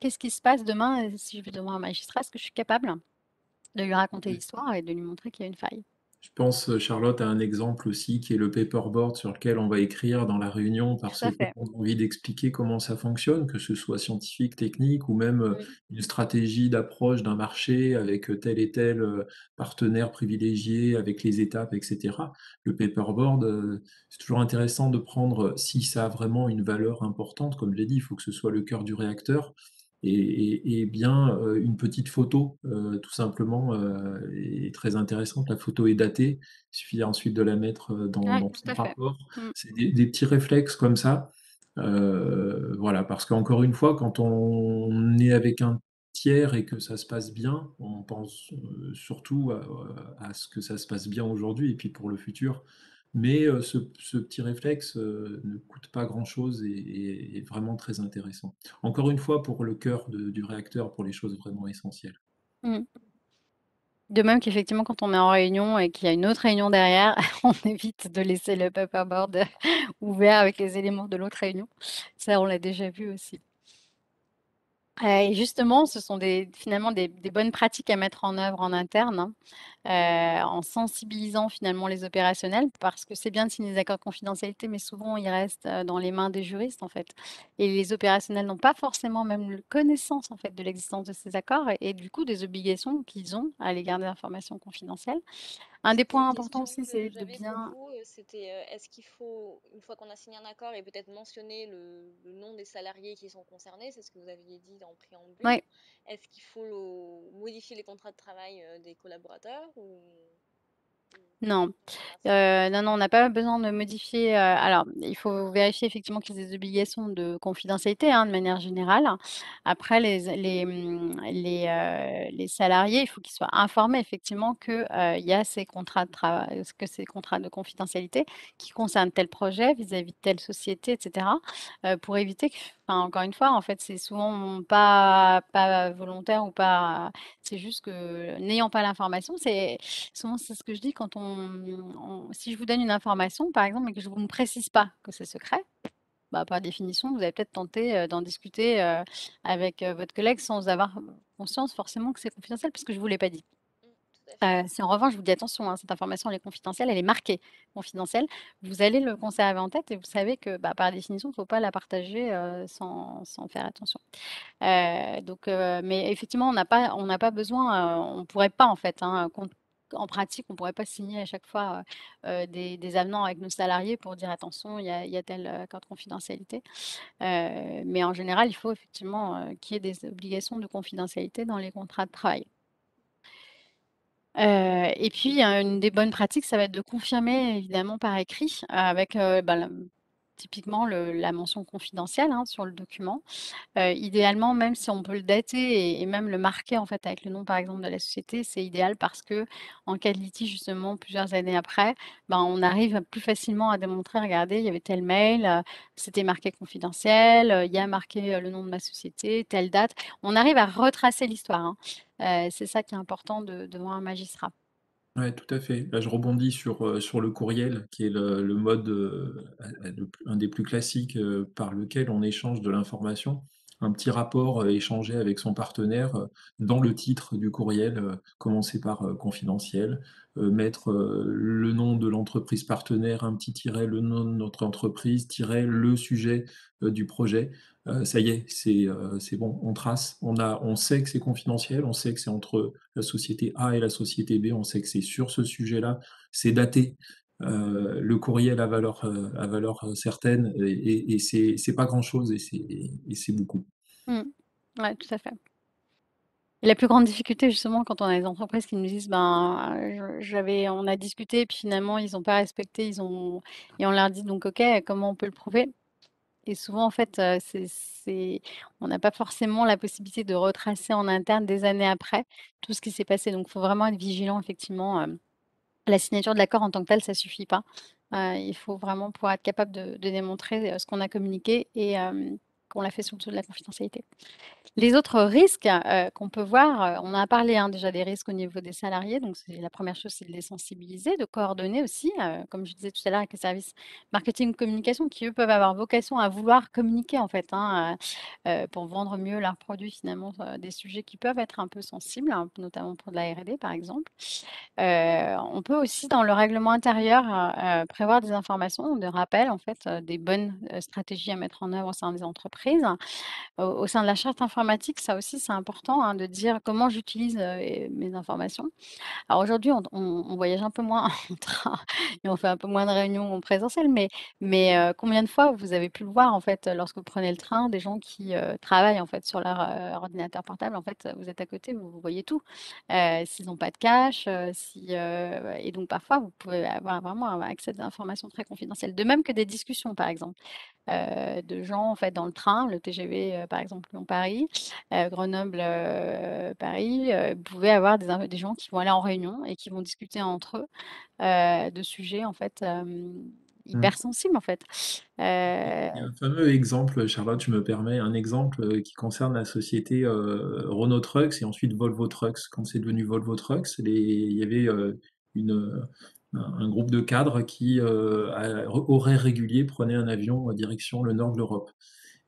qu'est-ce qui se passe demain, si je vais devant un magistrat? Est-ce que je suis capable de lui raconter l'histoire et de lui montrer qu'il y a une faille? Je pense, Charlotte, à un exemple aussi qui est le paperboard sur lequel on va écrire dans la réunion Tout parce à fait. qu'on a envie d'expliquer comment ça fonctionne, que ce soit scientifique, technique ou même Oui. une stratégie d'approche d'un marché avec tel et tel partenaire privilégié, avec les étapes, etc. Le paperboard, c'est toujours intéressant de prendre, si ça a vraiment une valeur importante, comme j'ai dit, il faut que ce soit le cœur du réacteur, et bien une petite photo, tout simplement, est très intéressante. La photo est datée, il suffit ensuite de la mettre Ouais, dans tout son à fait. rapport. Mmh. C'est des petits réflexes comme ça. Voilà, parce qu'encore une fois, quand on est avec un tiers et que ça se passe bien, on pense surtout à ce que ça se passe bien aujourd'hui et puis pour le futur. Mais ce petit réflexe ne coûte pas grand-chose et est vraiment très intéressant. Encore une fois, pour le cœur du réacteur, pour les choses vraiment essentielles. Mmh. De même qu'effectivement, quand on est en réunion et qu'il y a une autre réunion derrière, on évite de laisser le paperboard ouvert avec les éléments de l'autre réunion. Ça, on l'a déjà vu aussi. Et justement, ce sont finalement des bonnes pratiques à mettre en œuvre en interne, hein. En sensibilisant finalement les opérationnels, parce que c'est bien de signer des accords de confidentialité, mais souvent ils restent, dans les mains des juristes en fait. Et les opérationnels n'ont pas forcément même connaissance en fait de l'existence de ces accords et du coup des obligations qu'ils ont à l'égard des informations confidentielles. Un des C'était une points importants question aussi, que c'est de j'avais pour bien vous, c'était, est-ce qu'il faut, une fois qu'on a signé un accord et peut-être mentionner le nom des salariés qui sont concernés, c'est ce que vous aviez dit dans le préambule, ouais. est-ce qu'il faut modifier les contrats de travail des collaborateurs ou Non. comment ça se passe? Non, non, on n'a pas besoin de modifier, alors il faut vérifier effectivement qu'il y ait des obligations de confidentialité, hein, de manière générale. Après les salariés, il faut qu'ils soient informés effectivement que, il y a ces contrats de travail, que ces contrats de confidentialité qui concernent tel projet vis-à-vis de telle société et cetera, pour éviter que enfin, encore une fois, en fait, c'est souvent pas volontaire ou pas c'est juste que n'ayant pas l'information, souvent, c'est ce que je dis quand si je vous donne une information, par exemple, et que je vous ne précise pas que c'est secret, bah, par définition, vous allez peut-être tenter, d'en discuter, avec, votre collègue sans avoir conscience forcément que c'est confidentiel puisque je ne vous l'ai pas dit. Tout à fait. Si en revanche, je vous dis: «Attention, hein, cette information, elle est confidentielle», elle est marquée confidentielle, vous allez le conserver en tête et vous savez que, bah, par définition, il ne faut pas la partager, sans faire attention. Mais effectivement, on n'a pas besoin, on pourrait pas en fait, hein, en pratique, on pourrait pas signer à chaque fois, des avenants avec nos salariés pour dire: «Attention, il y a tel, accord de confidentialité». Mais en général, il faut effectivement, qu'il y ait des obligations de confidentialité dans les contrats de travail. Et puis, une des bonnes pratiques, ça va être de confirmer évidemment par écrit, avec, bah, typiquement la mention confidentielle, hein, sur le document. Idéalement, même si on peut le dater et même le marquer, en fait, avec le nom, par exemple, de la société, c'est idéal parce que en cas de litige, justement, plusieurs années après, ben, on arrive plus facilement à démontrer: «Regardez, il y avait tel mail, c'était marqué confidentiel, il y a marqué, le nom de ma société, telle date». On arrive à retracer l'histoire, hein. C'est ça qui est important devant un magistrat. Ouais, tout à fait. Là, je rebondis sur le courriel qui est le mode, un des plus classiques, par lequel on échange de l'information. Un petit rapport, échangé avec son partenaire, dans le titre du courriel, commencer par, confidentiel, mettre, le nom de l'entreprise partenaire, un petit tiret, le nom de notre entreprise, tiret, le sujet, du projet. Ça y est, c'est bon, on trace, on sait que c'est confidentiel, on sait que c'est entre la société A et la société B, on sait que c'est sur ce sujet-là, c'est daté. Le courriel à valeur, certaine et c'est pas grand-chose et c'est beaucoup. Mmh. Ouais, tout à fait. Et la plus grande difficulté justement quand on a des entreprises qui nous disent: «Ben, on a discuté puis finalement ils ont pas respecté, ils ont» et on leur dit donc: «OK, comment on peut le prouver?» Et souvent en fait, on n'a pas forcément la possibilité de retracer en interne des années après tout ce qui s'est passé. Donc il faut vraiment être vigilant effectivement, la signature de l'accord en tant que telle, ça suffit pas. Il faut vraiment pouvoir être capable de démontrer, ce qu'on a communiqué et qu'on l'a fait sous le sceau de la confidentialité. Les autres risques, qu'on peut voir, on en a parlé, hein, déjà des risques au niveau des salariés, donc c'est la première chose, c'est de les sensibiliser, de coordonner aussi, comme je disais tout à l'heure avec les services marketing communication qui, eux, peuvent avoir vocation à vouloir communiquer en fait, hein, pour vendre mieux leurs produits finalement, des sujets qui peuvent être un peu sensibles, hein, notamment pour de la R&D par exemple. On peut aussi dans le règlement intérieur, prévoir des informations, de rappel en fait, des bonnes, stratégies à mettre en œuvre au sein des entreprises. Au sein de la charte informatique, ça aussi c'est important, hein, de dire comment j'utilise, mes informations. Alors aujourd'hui, on voyage un peu moins en train et on fait un peu moins de réunions en présentiel, mais combien de fois vous avez pu le voir, en fait, lorsque vous prenez le train, des gens qui, travaillent, en fait, sur leur, ordinateur portable, en fait, vous êtes à côté, vous voyez tout. S'ils n'ont pas de cache, et donc parfois vous pouvez avoir vraiment accès à des informations très confidentielles. De même que des discussions, par exemple, de gens, en fait, dans le train, le TGV, par exemple Lyon-Paris, Grenoble, Paris, vous pouvez avoir des gens qui vont aller en réunion et qui vont discuter entre eux, de sujets en fait, Mmh. hyper sensibles en fait. Heu, Il y a un fameux exemple, Charlotte, je me permets, un exemple, qui concerne la société, Renault Trucks et ensuite Volvo Trucks. Quand c'est devenu Volvo Trucks, il y avait, une, un groupe de cadres qui, à horaires réguliers, prenaient un avion, direction le nord de l'Europe.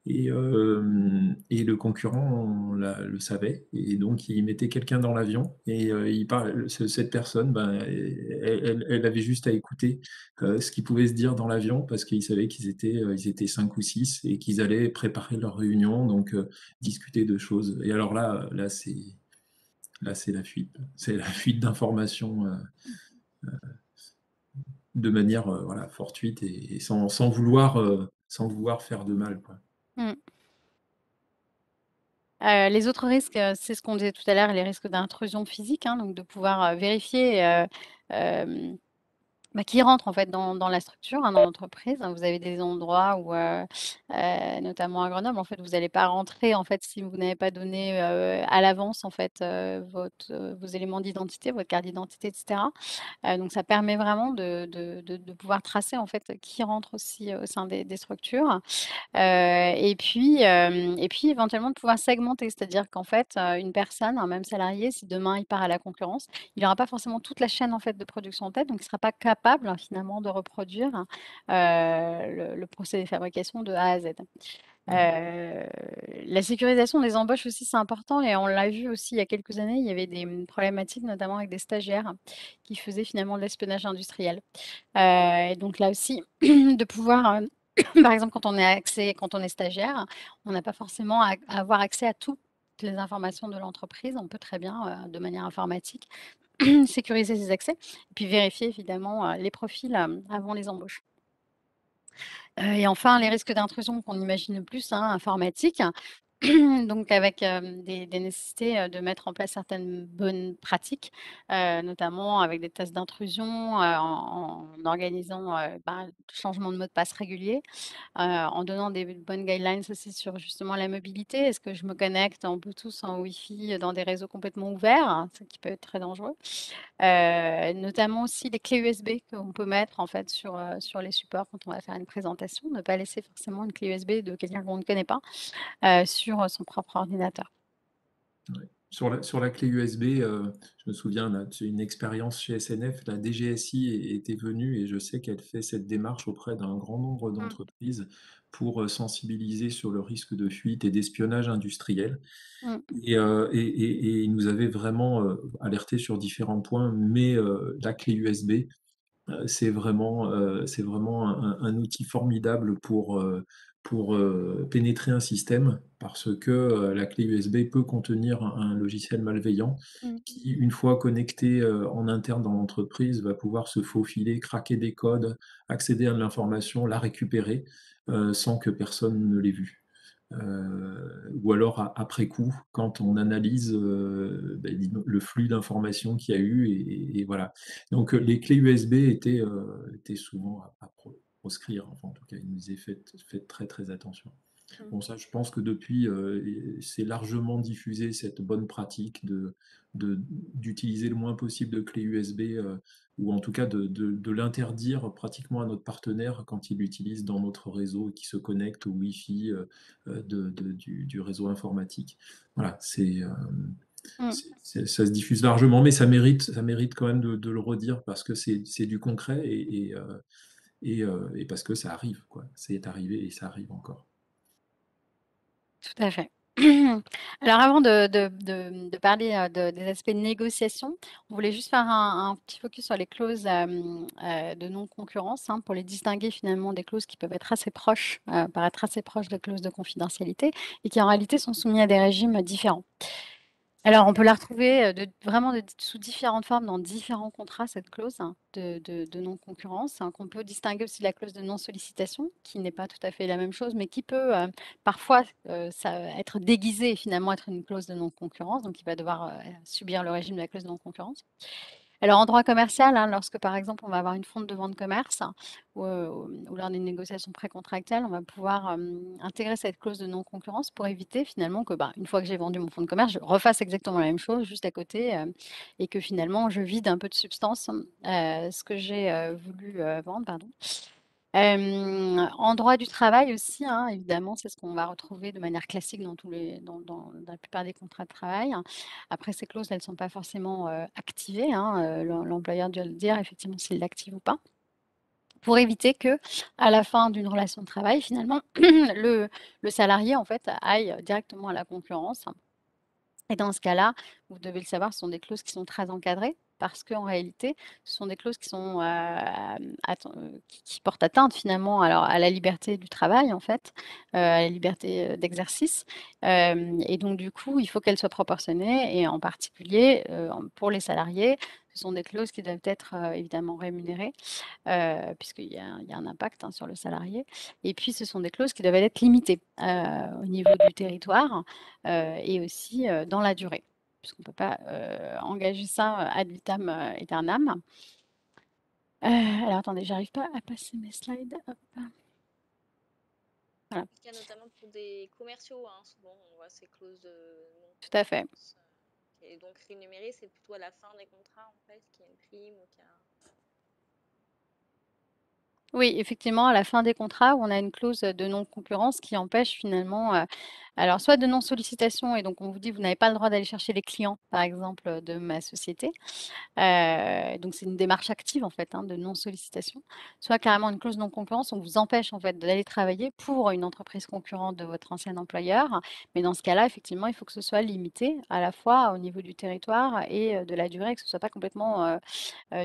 Et le concurrent le savait et donc il mettait quelqu'un dans l'avion et cette personne, ben, elle avait juste à écouter, ce qui pouvait se dire dans l'avion parce qu'il savait ils étaient 5 ou 6 et qu'ils allaient préparer leur réunion, donc discuter de choses et alors là, c'est la fuite. C'est la fuite d'informations, de manière, voilà, fortuite et sans vouloir faire de mal, quoi. mmh. Les autres risques, c'est ce qu'on disait tout à l'heure, les risques d'intrusion physique, hein, donc de pouvoir, vérifier, hem bah, qui rentre en fait dans la structure, hein, dans l'entreprise, hein. Vous avez des endroits où, notamment à Grenoble, en fait, vous n'allez pas rentrer, en fait, si vous n'avez pas donné, à l'avance, en fait, vos éléments d'identité, votre carte d'identité et cetera. Donc ça permet vraiment de pouvoir tracer, en fait, qui rentre aussi, au sein des structures. Et puis éventuellement de pouvoir segmenter, c'est-à-dire qu'en fait, une personne, un même salarié, si demain il part à la concurrence, il n'aura pas forcément toute la chaîne en fait de production en tête, donc il ne sera pas capable, hein, finalement de reproduire, le procédé de fabrication de A à Z. Ouais. La sécurisation des embauches aussi, c'est important et on l'a vu aussi il y a quelques années, il y avait des, problématiques notamment avec des stagiaires qui faisaient finalement de l'espionnage industriel. Et donc là aussi, de pouvoir, par exemple, quand on est stagiaire, on n'a pas forcément à avoir accès à toutes les informations de l'entreprise. On peut très bien, de manière informatique, sécuriser ses accès et puis vérifier évidemment, les profils, avant les embauches. Et enfin, les risques d'intrusion qu'on imagine le plus, hein, informatiques. donc avec, des nécessités, de mettre en place certaines bonnes pratiques, notamment avec des tests d'intrusion, en organisant, le changement de mot de passe régulier, en donnant des bonnes guidelines aussi sur justement la mobilité. Est-ce que je me connecte en Bluetooth, en Wi-Fi, dans des réseaux complètement ouverts? Hein, ce qui peut être très dangereux. Notamment aussi les clés USB qu'on peut mettre en fait sur les supports quand on va faire une présentation. Ne pas laisser forcément une clé USB de quelqu'un qu'on ne connaît pas, sur son propre ordinateur. Ouais. Sur la clé USB, je me souviens, là, c'est une expérience chez SNF, la DGSI était venue et je sais qu'elle fait cette démarche auprès d'un grand nombre Mmh. d'entreprises pour sensibiliser sur le risque de fuite et d'espionnage industriel. Mmh. Et il nous avait vraiment alerté sur différents points, mais la clé USB, c'est vraiment un outil formidable pour pénétrer un système parce que la clé USB peut contenir un logiciel malveillant Mmh. qui, une fois connecté en interne dans l'entreprise, va pouvoir se faufiler, craquer des codes, accéder à de l'information, la récupérer sans que personne ne l'ait vu. Ou alors après coup, quand on analyse le flux d'informations qu'il y a eu, et voilà. Donc les clés USB étaient souvent à proscrire, enfin en tout cas, ils nous disaient faites très très attention. Mmh. Bon, ça, je pense que depuis, c'est largement diffusé cette bonne pratique d'utiliser le moins possible de clés USB, ou en tout cas de l'interdire pratiquement à notre partenaire quand il l'utilise dans notre réseau et qui se connecte au Wi-Fi du réseau informatique. Voilà, Mmh. ça se diffuse largement, mais ça mérite quand même de le redire parce que c'est du concret et parce que ça arrive, quoi. C'est arrivé et ça arrive encore. Tout à fait. Alors avant de parler, des aspects de négociation, on voulait juste faire un petit focus sur les clauses, de non-concurrence, hein, pour les distinguer finalement des clauses qui peuvent être assez proches, paraître assez proches des clauses de confidentialité et qui en réalité sont soumis à des régimes différents. Alors, on peut la retrouver, sous différentes formes dans différents contrats, cette clause, hein, de non-concurrence, hein, qu'on peut distinguer aussi de la clause de non-sollicitation, qui n'est pas tout à fait la même chose, mais qui peut, parfois, être déguisée et finalement être une clause de non-concurrence, donc il va devoir, subir le régime de la clause de non-concurrence. Alors en droit commercial, hein, lorsque par exemple on va avoir une fonte de vente de commerce ou lors d'une négociation précontractuelle, on va pouvoir intégrer cette clause de non-concurrence pour éviter finalement que, une fois que j'ai vendu mon fonds de commerce, je refasse exactement la même chose juste à côté et que finalement je vide un peu de substance ce que j'ai voulu vendre, pardon. En droit du travail aussi, hein, évidemment, c'est ce qu'on va retrouver de manière classique dans la plupart des contrats de travail. Après, ces clauses, elles ne sont pas forcément activées, hein, l'employeur doit le dire effectivement s'il l'active ou pas, pour éviter que, à la fin d'une relation de travail, finalement, le salarié, en fait, aille directement à la concurrence. Et dans ce cas-là, vous devez le savoir, ce sont des clauses qui sont très encadrées parce qu'en réalité, ce sont des clauses qui sont, qui portent atteinte finalement alors à la liberté du travail en fait, à la liberté, d'exercice. Et donc du coup, il faut qu'elles soient proportionnées et en particulier, pour les salariés, ce sont des clauses qui doivent être, évidemment rémunérées puisqu'il y a un impact, hein, sur le salarié. Et puis, ce sont des clauses qui doivent être limitées au niveau du territoire et aussi dans la durée, puisqu'on ne peut pas engager ça ad vitam aeternam. Alors, attendez, j'arrive pas à passer mes slides. Hop. Voilà, C'est le cas notamment pour des commerciaux, hein, souvent on voit ces clauses de tout à fait. non-concurrence. Et donc rémunéré, c'est plutôt à la fin des contrats en fait, qu'il y a une prime ou qu'il y a... Oui, effectivement, à la fin des contrats où on a une clause de non-concurrence qui empêche finalement, alors soit de non-sollicitation et donc on vous dit: «Vous n'avez pas le droit d'aller chercher les clients», par exemple, de ma société. Donc c'est une démarche active en fait, hein, de non-sollicitation. Soit carrément une clause non-concurrence, on vous empêche en fait d'aller travailler pour une entreprise concurrente de votre ancien employeur. Mais dans ce cas-là, effectivement, il faut que ce soit limité à la fois au niveau du territoire et de la durée, que ce ne soit pas complètement,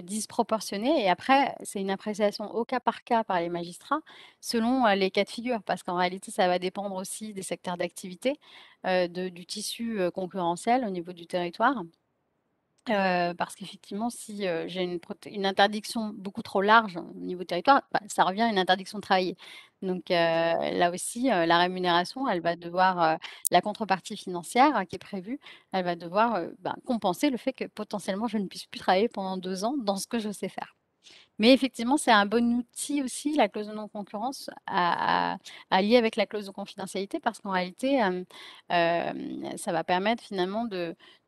disproportionné. Et après, c'est une appréciation au cas par les magistrats selon, les cas de figure. Parce qu'en réalité, ça va dépendre aussi des secteurs d'activité, du tissu, concurrentiel au niveau du territoire. Parce qu'effectivement, si, j'ai une interdiction beaucoup trop large au niveau territoire, bah, ça revient à une interdiction de travailler. Donc, là aussi, la rémunération, elle va devoir, la contrepartie financière qui est prévue, elle va devoir, ben, compenser le fait que potentiellement je ne puisse plus travailler pendant 2 ans dans ce que je sais faire. Mais effectivement, c'est un bon outil aussi, la clause de non-concurrence, à lier avec la clause de confidentialité parce qu'en réalité, ça va permettre finalement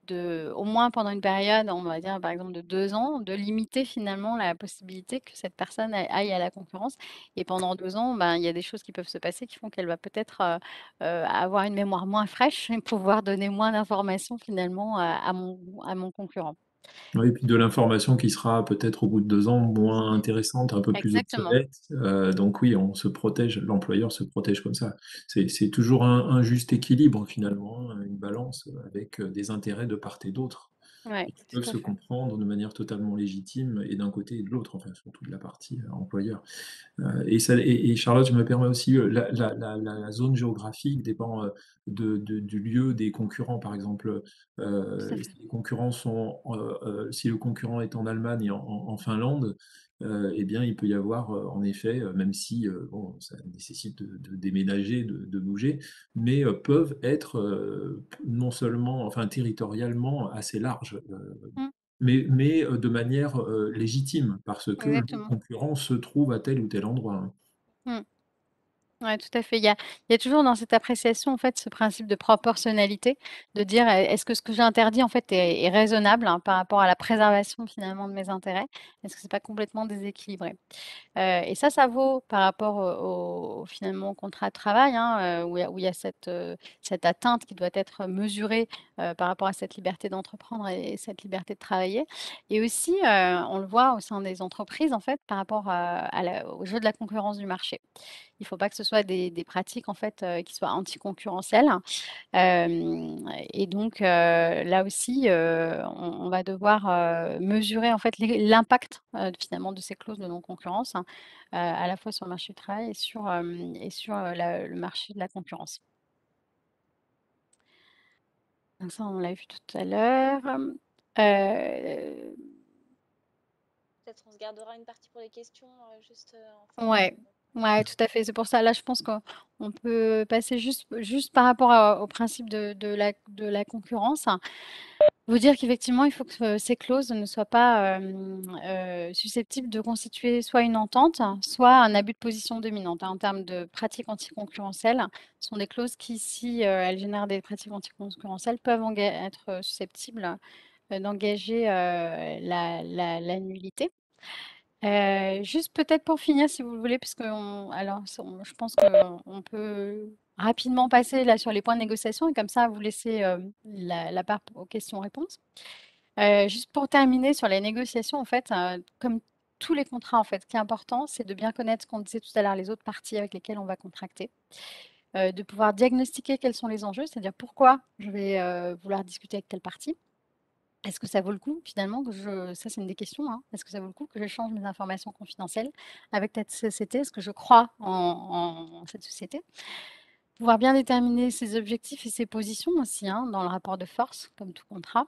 au moins pendant une période, on va dire par exemple de 2 ans, de limiter finalement la possibilité que cette personne aille à la concurrence et pendant 2 ans, ben, il y a des choses qui peuvent se passer qui font qu'elle va peut-être, avoir une mémoire moins fraîche et pouvoir donner moins d'informations finalement à mon concurrent. Oui, et puis de l'information qui sera peut-être au bout de 2 ans moins intéressante, un peu plus Exactement. obsolète, donc oui, on se protège, l'employeur se protège comme ça. C'est toujours un juste équilibre finalement, hein, une balance, avec, des intérêts de part et d'autre Ouais, et qui peuvent tout à se fait. comprendre de manière totalement légitime et d'un côté et de l'autre, enfin surtout de la partie, employeur. Et Charlotte, je me permets aussi, la zone géographique dépend du lieu des concurrents. Par exemple, Tout à fait. si le concurrent est en Allemagne et en Finlande, eh bien, il peut y avoir en effet, même si bon, ça nécessite de déménager, de bouger, mais peuvent être non seulement, enfin territorialement assez larges. Mmh, Mais de manière, légitime, parce que le exactement. concurrent se trouve à tel ou tel endroit, hein. Mmh. Ouais, tout à fait. Il y a toujours dans cette appréciation, en fait, ce principe de proportionnalité, de dire: «Est-ce que ce que j'interdis, en fait, est raisonnable, hein, par rapport à la préservation, finalement, de mes intérêts? Est-ce que c'est pas complètement déséquilibré?» Et ça vaut par rapport au finalement au contrat de travail, hein, où il y a cette atteinte qui doit être mesurée, par rapport à cette liberté d'entreprendre et cette liberté de travailler. Et aussi, on le voit au sein des entreprises, en fait, par rapport au jeu de la concurrence du marché. Il ne faut pas que ce soit des pratiques, en fait, qui soient anticoncurrentielles. Et donc, là aussi, on va devoir, mesurer en fait l'impact, finalement de ces clauses de non-concurrence, hein, à la fois sur le marché du travail et sur le marché de la concurrence. Donc ça, on l'a vu tout à l'heure. Heu, Peut-être on se gardera une partie pour les questions, juste, en fin de ouais, ouais, tout à fait. C'est pour ça, là, je pense qu'on peut passer juste par rapport au principe de la concurrence. Vous dire qu'effectivement, il faut que, ces clauses ne soient pas, susceptibles de constituer soit une entente, soit un abus de position dominante, hein. En termes de pratiques anticoncurrentielles, ce sont des clauses qui, si, elles génèrent des pratiques anticoncurrentielles, peuvent être, susceptibles, d'engager, la nullité. Juste peut-être pour finir, si vous le voulez, puisque alors je pense qu'on peut rapidement passer là sur les points de négociation et comme ça vous laissez, la part aux questions-réponses. Juste pour terminer sur les négociations, en fait, comme tous les contrats, en fait, ce qui est important, c'est de bien connaître ce qu'on disait tout à l'heure, les autres parties avec lesquelles on va contracter. De pouvoir diagnostiquer quels sont les enjeux, c'est-à-dire pourquoi je vais, vouloir discuter avec telle partie. Est-ce que ça vaut le coup finalement ça c'est une des questions, hein. Est-ce que ça vaut le coup que j'échange mes informations confidentielles avec cette société? Est-ce que je crois en cette société? Pouvoir bien déterminer ses objectifs et ses positions aussi, hein, dans le rapport de force, comme tout contrat.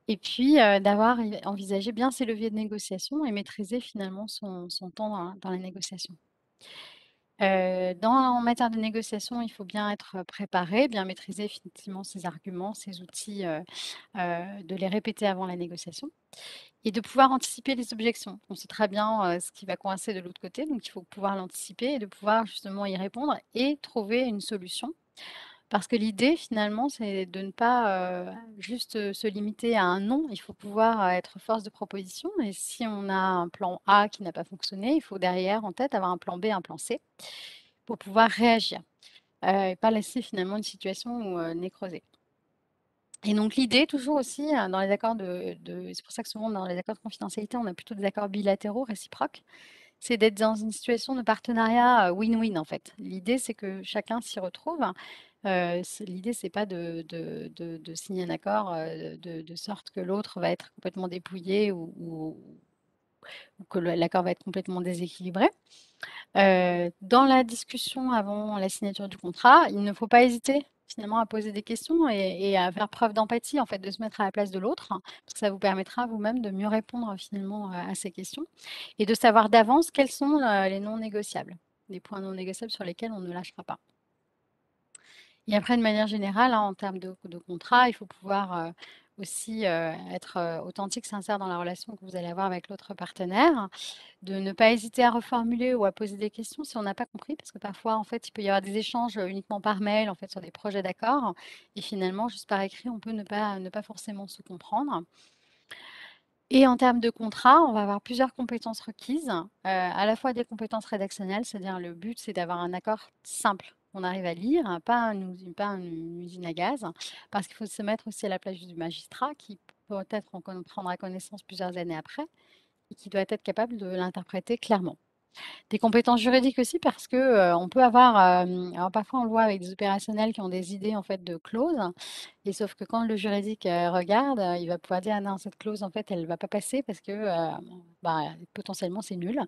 Et puis, d'avoir envisagé bien ses leviers de négociation et maîtriser finalement son temps dans la négociation. En matière de négociation, il faut bien être préparé, bien maîtriser effectivement ses arguments, ses outils, de les répéter avant la négociation et de pouvoir anticiper les objections. On sait très bien, ce qui va coincer de l'autre côté, donc il faut pouvoir l'anticiper et de pouvoir justement y répondre et trouver une solution. Parce que l'idée finalement, c'est de ne pas, juste, se limiter à un non. Il faut pouvoir, être force de proposition et si on a un plan A qui n'a pas fonctionné, il faut derrière en tête avoir un plan B, un plan C pour pouvoir réagir, et pas laisser finalement une situation, nez creusé. Et donc l'idée toujours aussi, dans les accords c'est pour ça que souvent dans les accords de confidentialité, on a plutôt des accords bilatéraux réciproques, c'est d'être dans une situation de partenariat, win-win en fait. L'idée, c'est que chacun s'y retrouve. L'idée, c'est pas de signer un accord, de sorte que l'autre va être complètement dépouillé ou que l'accord va être complètement déséquilibré. Dans la discussion avant la signature du contrat, il ne faut pas hésiter finalement à poser des questions et à faire preuve d'empathie, en fait, de se mettre à la place de l'autre, parce que ça vous permettra vous-même de mieux répondre finalement à ces questions et de savoir d'avance quels sont les non négociables, les points non négociables sur lesquels on ne lâchera pas. Et après, de manière générale, en termes de contrat, il faut pouvoir aussi être authentique, sincère dans la relation que vous allez avoir avec l'autre partenaire, de ne pas hésiter à reformuler ou à poser des questions si on n'a pas compris, parce que parfois, en fait, il peut y avoir des échanges uniquement par mail, en fait, sur des projets d'accord, et finalement, juste par écrit, on peut ne pas forcément se comprendre. Et en termes de contrat, on va avoir plusieurs compétences requises, à la fois des compétences rédactionnelles, c'est-à-dire le but, c'est d'avoir un accord simple qu'on arrive à lire, pas une usine à gaz, parce qu'il faut se mettre aussi à la place du magistrat qui peut-être en prendra connaissance plusieurs années après et qui doit être capable de l'interpréter clairement. Des compétences juridiques aussi parce que, on peut avoir, alors parfois on le voit avec des opérationnels qui ont des idées en fait de clauses et sauf que quand le juridique, regarde, il va pouvoir dire: «Ah non, cette clause en fait elle va pas passer parce que, bah, potentiellement c'est nul».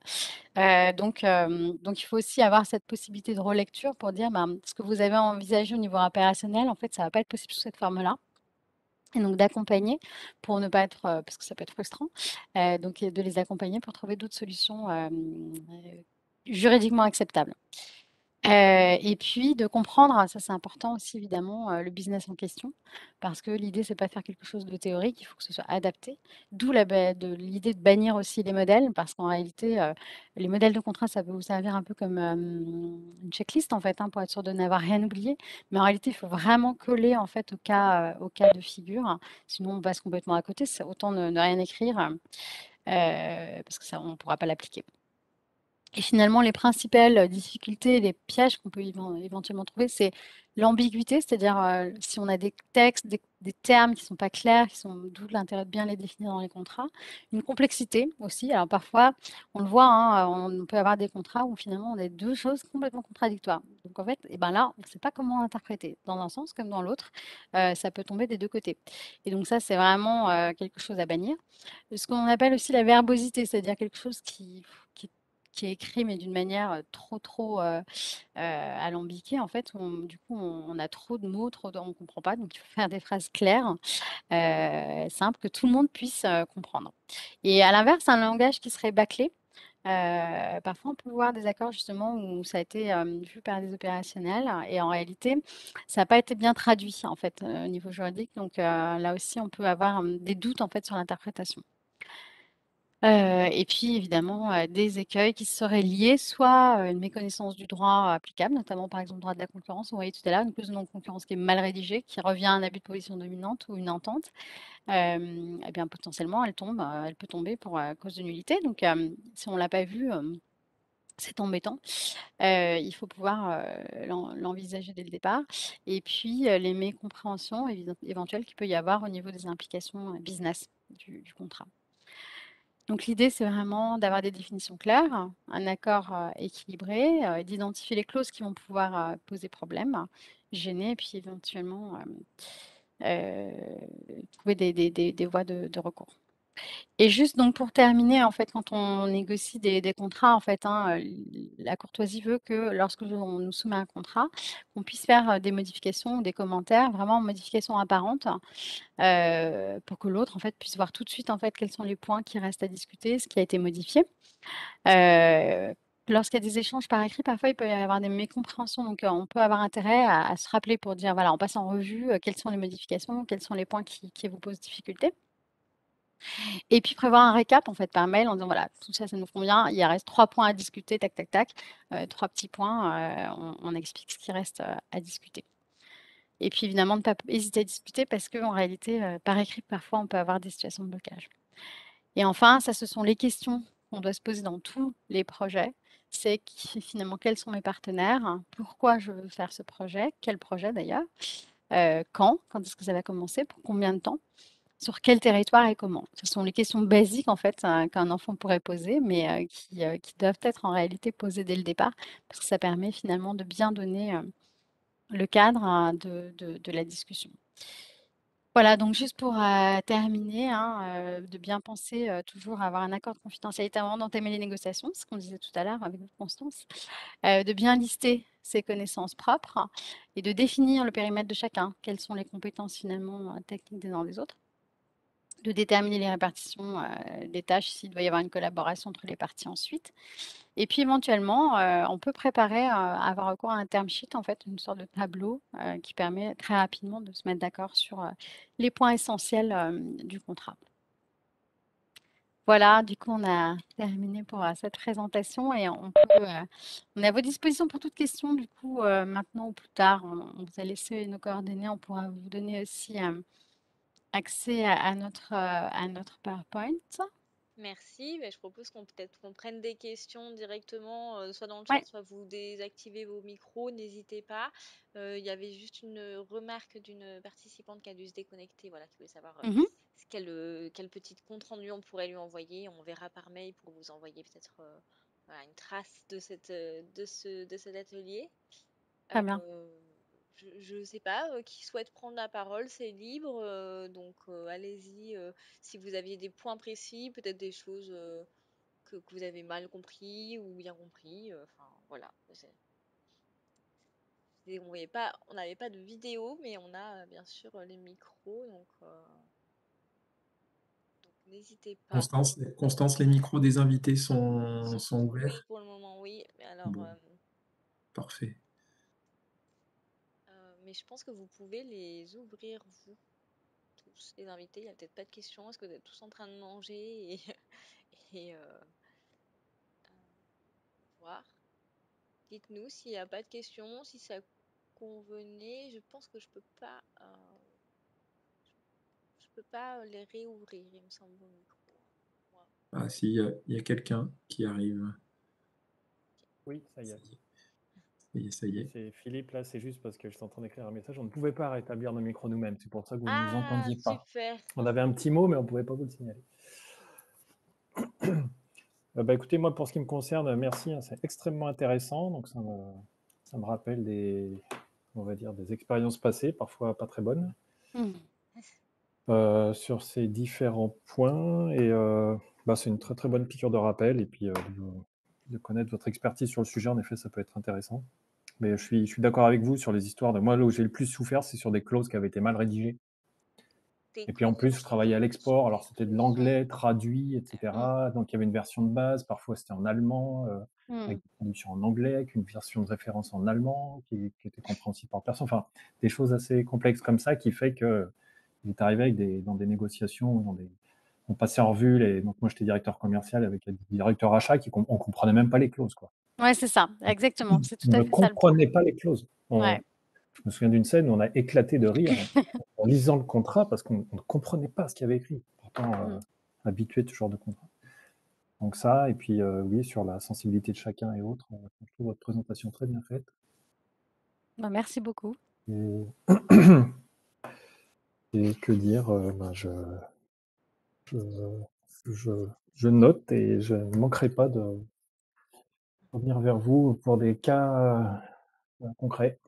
Donc il faut aussi avoir cette possibilité de relecture pour dire: «Ben, ce que vous avez envisagé au niveau opérationnel en fait ça va pas être possible sous cette forme-là». Et donc d'accompagner pour ne pas être, parce que ça peut être frustrant, donc de les accompagner pour trouver d'autres solutions, juridiquement acceptables. Et puis de comprendre, ça c'est important aussi évidemment, le business en question, parce que l'idée c'est pas de faire quelque chose de théorique, il faut que ce soit adapté. D'où l'idée de bannir aussi les modèles, parce qu'en réalité, les modèles de contrat, ça peut vous servir un peu comme, une checklist en fait, hein, pour être sûr de n'avoir rien oublié. Mais en réalité, il faut vraiment coller en fait au cas de figure, sinon on passe complètement à côté. C'est autant ne rien écrire, parce que ça on ne pourra pas l'appliquer. Et finalement, les principales difficultés, les pièges qu'on peut éventuellement trouver, c'est l'ambiguïté, c'est-à-dire si on a des textes, des termes qui ne sont pas clairs, d'où l'intérêt de bien les définir dans les contrats. Une complexité aussi. Alors parfois, on le voit, hein, on peut avoir des contrats où finalement on a deux choses complètement contradictoires. Donc en fait, et ben là, on ne sait pas comment interpréter, dans un sens comme dans l'autre. Ça peut tomber des deux côtés. Et donc ça, c'est vraiment quelque chose à bannir. Ce qu'on appelle aussi la verbosité, c'est-à-dire quelque chose qui qui est écrit, mais d'une manière, trop, alambiquée en fait, du coup, on a trop de mots, on ne comprend pas, donc il faut faire des phrases claires, simples, que tout le monde puisse, comprendre. Et à l'inverse, un langage qui serait bâclé, parfois on peut voir des accords justement où ça a été, vu par des opérationnels et en réalité, ça n'a pas été bien traduit en fait, au niveau juridique, donc là aussi on peut avoir, des doutes en fait sur l'interprétation. Et puis évidemment, des écueils qui seraient liés soit à une méconnaissance du droit applicable, notamment par exemple le droit de la concurrence. Vous voyez tout à l'heure, une clause de non-concurrence qui est mal rédigée, qui revient à un abus de position dominante ou une entente, et bien potentiellement elle peut tomber pour, cause de nullité. Donc si on ne l'a pas vue, c'est embêtant. Il faut pouvoir, l'envisager dès le départ et puis, les mécompréhensions éventuelles qu'il peut y avoir au niveau des implications, business du contrat. Donc l'idée, c'est vraiment d'avoir des définitions claires, un accord, équilibré, d'identifier les clauses qui vont pouvoir, poser problème, gêner et puis éventuellement, trouver des voies de recours. Et juste donc pour terminer, en fait, quand on négocie des contrats, en fait, hein, la courtoisie veut que lorsque on nous soumet un contrat, qu'on puisse faire, des modifications ou des commentaires, vraiment modifications apparentes, pour que l'autre, en fait, puisse voir tout de suite, en fait, quels sont les points qui restent à discuter, ce qui a été modifié. Lorsqu'il y a des échanges par écrit, parfois, il peut y avoir des mécompréhensions, donc on peut avoir intérêt à se rappeler pour dire, voilà, on passe en revue, quelles sont les modifications, quels sont les points qui vous posent difficulté et puis prévoir un récap, en fait, par mail en disant: «Voilà, tout ça, ça nous convient, il reste 3 points à discuter, tac, tac, tac». 3 petits points, on explique ce qui reste, à discuter. Et puis évidemment, ne pas hésiter à discuter parce qu'en réalité, par écrit, parfois, on peut avoir des situations de blocage. Et enfin, ça, ce sont les questions qu'on doit se poser dans tous les projets. C'est finalement, quels sont mes partenaires? Pourquoi je veux faire ce projet? Quel projet d'ailleurs? Quand? Quand est-ce que ça va commencer? Pour combien de temps? Sur quel territoire et comment? Ce sont les questions basiques en fait, qu'un enfant pourrait poser, mais qui doivent être en réalité posées dès le départ, parce que ça permet finalement de bien donner, le cadre, de la discussion. Voilà, donc juste pour, terminer, hein, de bien penser, toujours à avoir un accord de confidentialité avant d'entamer les négociations, ce qu'on disait tout à l'heure avec Constance. De bien lister ses connaissances propres et de définir le périmètre de chacun. Quelles sont les compétences finalement, techniques des uns des autres. De déterminer les répartitions, des tâches s'il doit y avoir une collaboration entre les parties ensuite. Et puis éventuellement, on peut préparer, avoir recours à un term sheet en fait, une sorte de tableau, qui permet très rapidement de se mettre d'accord sur, les points essentiels, du contrat. Voilà, du coup, on a terminé pour, cette présentation et on est à vos dispositions pour toute question du coup, maintenant ou plus tard. On vous a laissé nos coordonnées, on pourra vous donner aussi, accès à notre PowerPoint. Merci. Je propose qu'on peut-être qu'on prenne des questions directement, soit dans le chat, Ouais. soit vous désactivez vos micros, n'hésitez pas. Il y avait juste une remarque d'une participante qui a dû se déconnecter, voilà, qui voulait savoir Mmh. quel petit compte rendu on pourrait lui envoyer. On verra par mail pour vous envoyer peut-être voilà, une trace de de cet atelier. Très bien. Je ne sais pas, qui souhaite prendre la parole, c'est libre, donc allez-y. Si vous aviez des points précis, peut-être des choses que vous avez mal compris ou bien compris, enfin voilà. On n'avait pas de vidéo, mais on a bien sûr les micros, donc n'hésitez pas. Constance, les micros des invités sont Oui, ouverts? pour le moment, oui. Mais alors, Bon, parfait. mais je pense que vous pouvez les ouvrir, vous tous, les invités. Il n'y a peut-être pas de questions. Est-ce que vous êtes tous en train de manger et, et voir? Dites-nous s'il n'y a pas de questions, si ça convenait. Je pense que je peux pas les réouvrir, il me semble, au micro. Ouais. Ah si, il y a quelqu'un qui arrive. Oui, ça y Ça est. y est, ça y est, ça y est. C'est Philippe, là, c'est juste parce que je suis en train d'écrire un message. On ne pouvait pas rétablir nos micros nous-mêmes. C'est pour ça que vous ne nous Ah, entendiez pas. super. On avait un petit mot, mais on ne pouvait pas vous le signaler. Écoutez, moi, pour ce qui me concerne, merci. Hein, c'est extrêmement intéressant. Donc, ça me rappelle on va dire, des expériences passées, parfois pas très bonnes, Mmh. sur ces différents points. Et c'est une très, très bonne piqûre de rappel. Et puis, de connaître votre expertise sur le sujet, en effet, ça peut être intéressant. Mais je suis d'accord avec vous sur les histoires de moi, là où j'ai le plus souffert, c'est sur des clauses qui avaient été mal rédigées. Des Et puis en plus, je travaillais à l'export, alors c'était de l'anglais traduit, Mmh. etc. Donc il y avait une version de base, parfois c'était en allemand, Mmh. avec une traduction en anglais, avec une version de référence en allemand, qui était compréhensible par personne. Enfin, des choses assez complexes comme ça qui fait que il est arrivé dans des négociations, on passait en revue donc moi j'étais directeur commercial avec des directeurs achats on comprenait même pas les clauses, quoi. Ouais, c'est ça, exactement. C'est tout On à ne fait ça le point. comprenait pas les clauses. Ouais. Je me souviens d'une scène où on a éclaté de rire en lisant le contrat parce qu'on ne comprenait pas ce qu'il y avait écrit. Pourtant, Mmh. habitué de ce genre de contrat. Donc ça, et puis oui, sur la sensibilité de chacun et autres, je trouve votre présentation très bien faite. Bah, merci beaucoup. Et, et que dire, je, je note et je ne manquerai pas de revenir vers vous pour des cas concrets.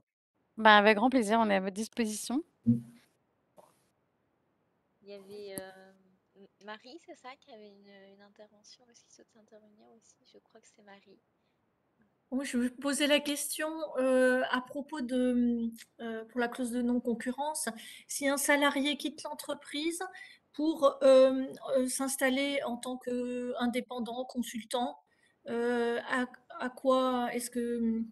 Bah, avec grand plaisir, on est à votre disposition. Il y avait Marie, c'est ça, qui avait une intervention. Est-ce qu'il souhaite intervenir aussi? Je crois que c'est Marie. Oui, je vais vous poser la question à propos pour la clause de non-concurrence. Si un salarié quitte l'entreprise pour s'installer en tant qu'indépendant, consultant, à quoi est-ce que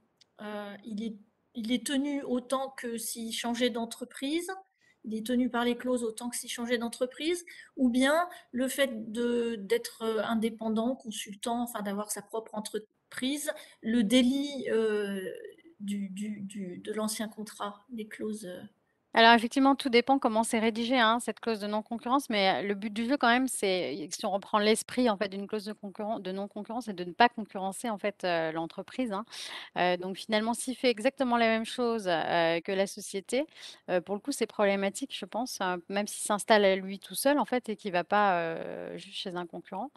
il est tenu autant que s'il changeait d'entreprise? Il est tenu par les clauses autant que s'il changeait d'entreprise? Ou bien le fait d'être indépendant, consultant, enfin d'avoir sa propre entreprise, le délit de l'ancien contrat, les clauses. Alors effectivement, tout dépend comment c'est rédigé, hein, cette clause de non-concurrence, mais le but du jeu quand même, c'est si on reprend l'esprit en fait d'une clause de non-concurrence, c'est de ne pas concurrencer en fait, l'entreprise, hein. Donc finalement, s'il fait exactement la même chose, que la société, pour le coup, c'est problématique, je pense, même s'il s'installe à lui tout seul en fait et qu'il va pas, juste chez un concurrent.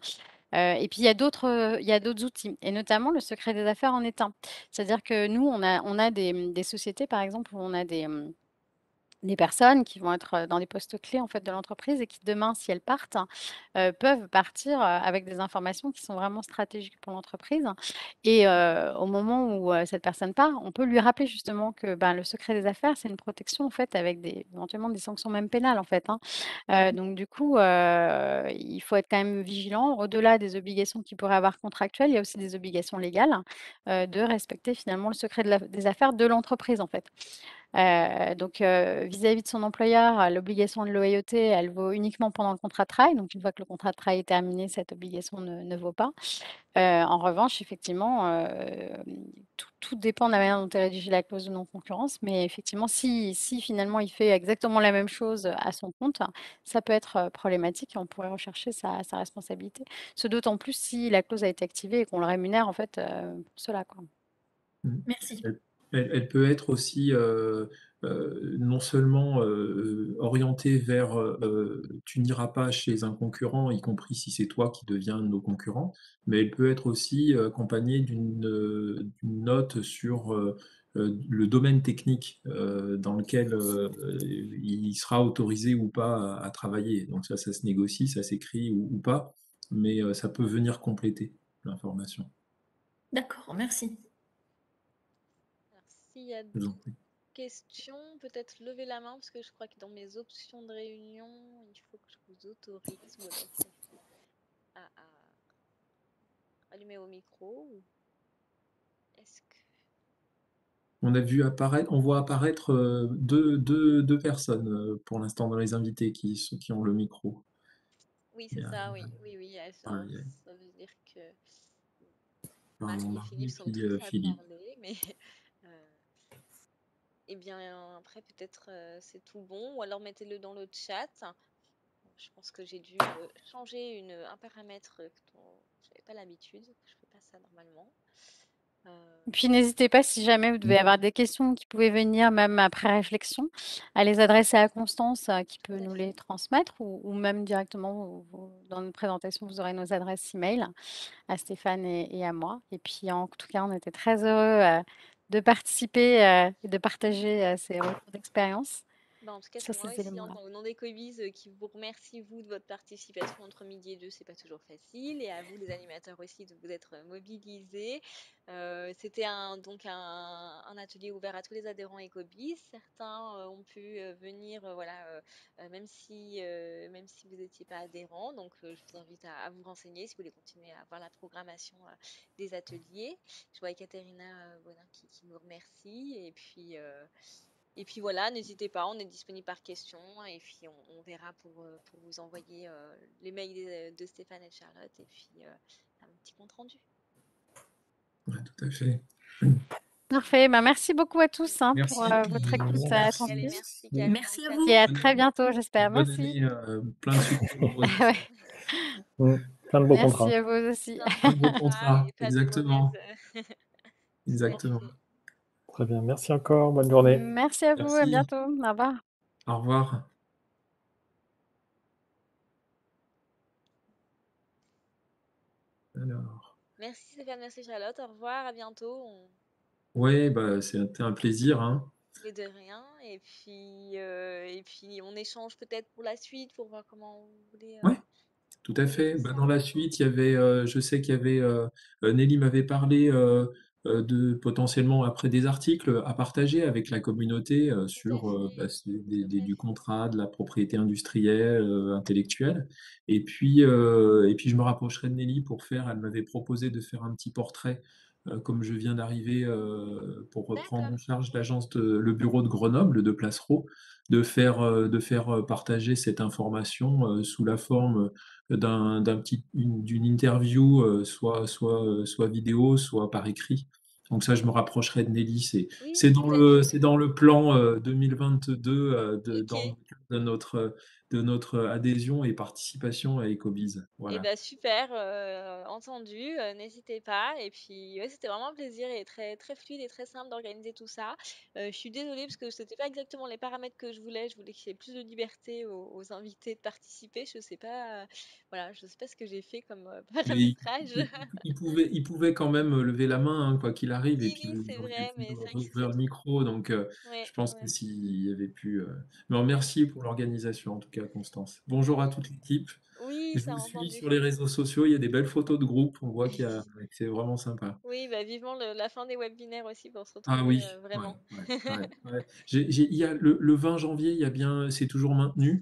Et puis il y a d'autres outils et notamment le secret des affaires en est un. C'est-à-dire que nous, on a des sociétés par exemple où on a des personnes qui vont être dans des postes clés en fait de l'entreprise et qui demain, si elles partent, peuvent partir avec des informations qui sont vraiment stratégiques pour l'entreprise. Et au moment où cette personne part, on peut lui rappeler justement que ben, le secret des affaires, c'est une protection en fait avec éventuellement des sanctions même pénales en fait. Hein. Donc du coup, il faut être quand même vigilant. Au-delà des obligations qu'il pourrait avoir contractuelles, il y a aussi des obligations légales de respecter finalement le secret des affaires de l'entreprise en fait. Donc, vis-à-vis de son employeur, l'obligation de loyauté, elle vaut uniquement pendant le contrat de travail. Donc, une fois que le contrat de travail est terminé, cette obligation ne vaut pas. En revanche, effectivement, tout dépend de la manière dont est rédigée la clause de non-concurrence. Mais effectivement, si finalement il fait exactement la même chose à son compte, ça peut être problématique et on pourrait rechercher sa responsabilité. Ce d'autant plus si la clause a été activée et qu'on le rémunère en fait pour cela, quoi. Merci. Elle peut être aussi non seulement orientée vers tu n'iras pas chez un concurrent, y compris si c'est toi qui deviens nos concurrents, mais elle peut être aussi accompagnée d'une note sur le domaine technique dans lequel il sera autorisé ou pas à travailler. Donc ça se négocie, ça s'écrit ou pas, mais ça peut venir compléter l'information. D'accord, merci. Alors, s'il y a Je vous en d'autres prie. questions, peut-être lever la main parce que je crois que dans mes options de réunion, il faut que je vous autorise ou alors à allumer au micro. Est-ce que... On voit apparaître deux personnes pour l'instant dans les invités qui ont le micro. Oui, Il c'est y a, ça, oui. Oui, oui. voilà, Alors, il y a ça veut dire que pardon, Marie et Marie Philippe et sont puis prêts à Philippe. parler, mais euh, eh bien, après, peut-être c'est tout bon. Ou alors mettez-le dans le chat. Je pense que j'ai dû changer un paramètre dont je n'avais pas l'habitude. Je fais pas ça normalement. Et puis n'hésitez pas, si jamais vous devez avoir des questions qui pouvaient venir même après réflexion, à les adresser à Constance qui peut Tout à nous fait. les transmettre ou même directement dans notre présentation, vous aurez nos adresses email à Stéphane et à moi. Et puis en tout cas, on était très heureux de participer et de partager ces retours d'expérience Bah, en tout cas, c'est sur moi ces aussi, éléments-là. au nom des Cobiz, qui vous remercie, vous, de votre participation entre midi et deux. C'est pas toujours facile. Et à vous, les animateurs aussi, de vous être mobilisés. C'était un atelier ouvert à tous les adhérents Ecobiz. Certains ont pu venir, voilà, même si vous n'étiez pas adhérent. Donc, je vous invite à vous renseigner si vous voulez continuer à voir la programmation des ateliers. Je vois Ekaterina Bonin qui nous remercie. Et puis voilà, n'hésitez pas, on est disponible par question et puis on verra pour vous envoyer les mails de Stéphane et de Charlotte et puis un petit compte rendu. Ouais, tout à fait. Parfait. Ben, merci beaucoup à tous pour Merci. votre écoute Allez, attentive. merci Camille. Merci à Et vous. à très bientôt, j'espère. Bonne Merci. année, plein de succès dans vos Ouais. Plein de beaux Merci contrats. à vous aussi. Plein de beaux contrats contrats. et pas de Exactement. mauvaises. Tout à Exactement. fait. Très bien. Merci encore. Bonne journée. Merci à vous, à Merci. bientôt. Au revoir. Au revoir. Alors. Merci Stéphane, merci Charlotte. Au revoir, à bientôt. Ouais, bah, c'était un plaisir, hein. Et de rien. Et puis on échange peut-être pour la suite pour voir comment vous voulez Ouais. Tout à mener fait. tout Bah, ça. dans la suite, il y avait, je sais qu'il y avait, Nelly m'avait parlé de potentiellement après des articles à partager avec la communauté Tout à sur fait. bah, Tout à du fait. contrat, de la propriété industrielle, intellectuelle. Et puis je me rapprocherai de Nelly pour faire, elle m'avait proposé de faire un petit portrait, comme je viens d'arriver, pour reprendre D'accord. en charge le bureau de Grenoble de Placereau, de faire partager cette information sous la forme d'une interview, soit vidéo, soit par écrit. Donc ça, je me rapprocherai de Nelly. Oui, tout à fait. C'est dans le plan 2022 Ok. de notre adhésion et participation à Ecobiz. Et Voilà. bah, super, entendu, n'hésitez pas et puis ouais, c'était vraiment un plaisir et très très fluide et très simple d'organiser tout ça. Je suis désolée parce que c'était pas exactement les paramètres que je voulais. Je voulais qu'il y ait plus de liberté aux invités de participer. Je sais pas, voilà, je sais pas ce que j'ai fait comme, Mais paramétrage. il pouvait quand même lever la main, hein, quoi qu'il arrive, et Oui, puis oui, c'est vous auriez vrai, pu mais c'est vrai que c'est rouvrir le micro. Donc, je ouais, pense que ouais. s'il y avait pu. Mais merci pour l'organisation, en tout cas, Constance. Bonjour à toute l'équipe. Oui, Je ça vous a suis entendu. sur les réseaux sociaux. Il y a des belles photos de groupe. On voit que c'est vraiment sympa. Oui, bah, vivement la fin des webinaires aussi pour se Ah retrouver, oui, ouais, vraiment. ouais, ouais, ouais. Il y a le 20 janvier, il y a bien, c'est toujours maintenu.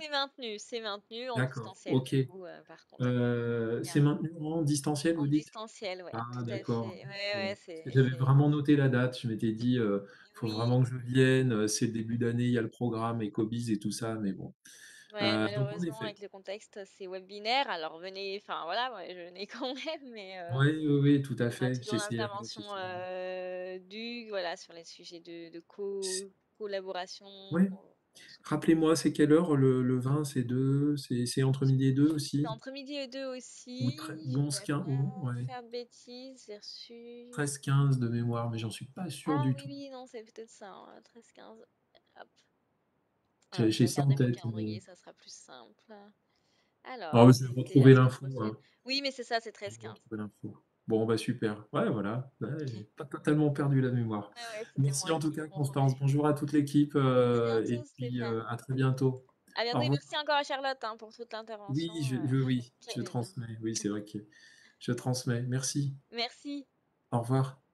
C'est maintenu en D'accord, distanciel ok. du coup, par contre. C'est maintenu en distanciel, En vous dites? distanciel, ouais, Ah, tout à d'accord. fait. Ouais, Bon. ouais, Parce que c'est j'avais vraiment noté la date. Je m'étais dit, faut oui, vraiment que je vienne. C'est le début d'année, il y a le programme Ecobiz et tout ça, mais bon. ouais, Donc en malheureusement effet. avec le contexte, c'est webinaire, alors venez enfin voilà, ouais, venez quand même, mais Oui, oui, oui, tout à il y aura fait. toujours J'essaierai, l'intervention, j'essaierai. voilà, sur les sujets de collaboration, Ouais. consultation. Rappelez-moi, c'est quelle heure le 20? C'est entre midi et 2 C'est aussi? entre midi et 2 Ou, aussi, ou je 11, voudrais 15, pas ouais. faire de bêtises, j'ai reçu 13-15 de mémoire, mais j'en suis pas sûr ah du oui, tout. oui, non, c'est peut-être ça, hein, 13-15. Hop. Alors, je vais J'ai ça en regarder mon tête, mais calendrier, ça sera plus simple. oh, Alors, je vais c'était la retrouver semaine l'info, prochaine. hein. Oui, mais c'est ça, c'est Je vais 13-15. retrouver l'info. Bon, bah super. Ouais, voilà. Ouais, j'ai pas totalement perdu la mémoire. Ouais, ouais, c'était Merci moi en tout qui cas, confondais. Constance. Bonjour à toute l'équipe À très et bientôt, puis Stéphane. à très bientôt. À Au bientôt et revoir. merci encore à Charlotte hein, pour toute l'intervention. Oui, oui, je Terrible. transmets. Oui, c'est vrai que je transmets. Merci. Merci. Au revoir.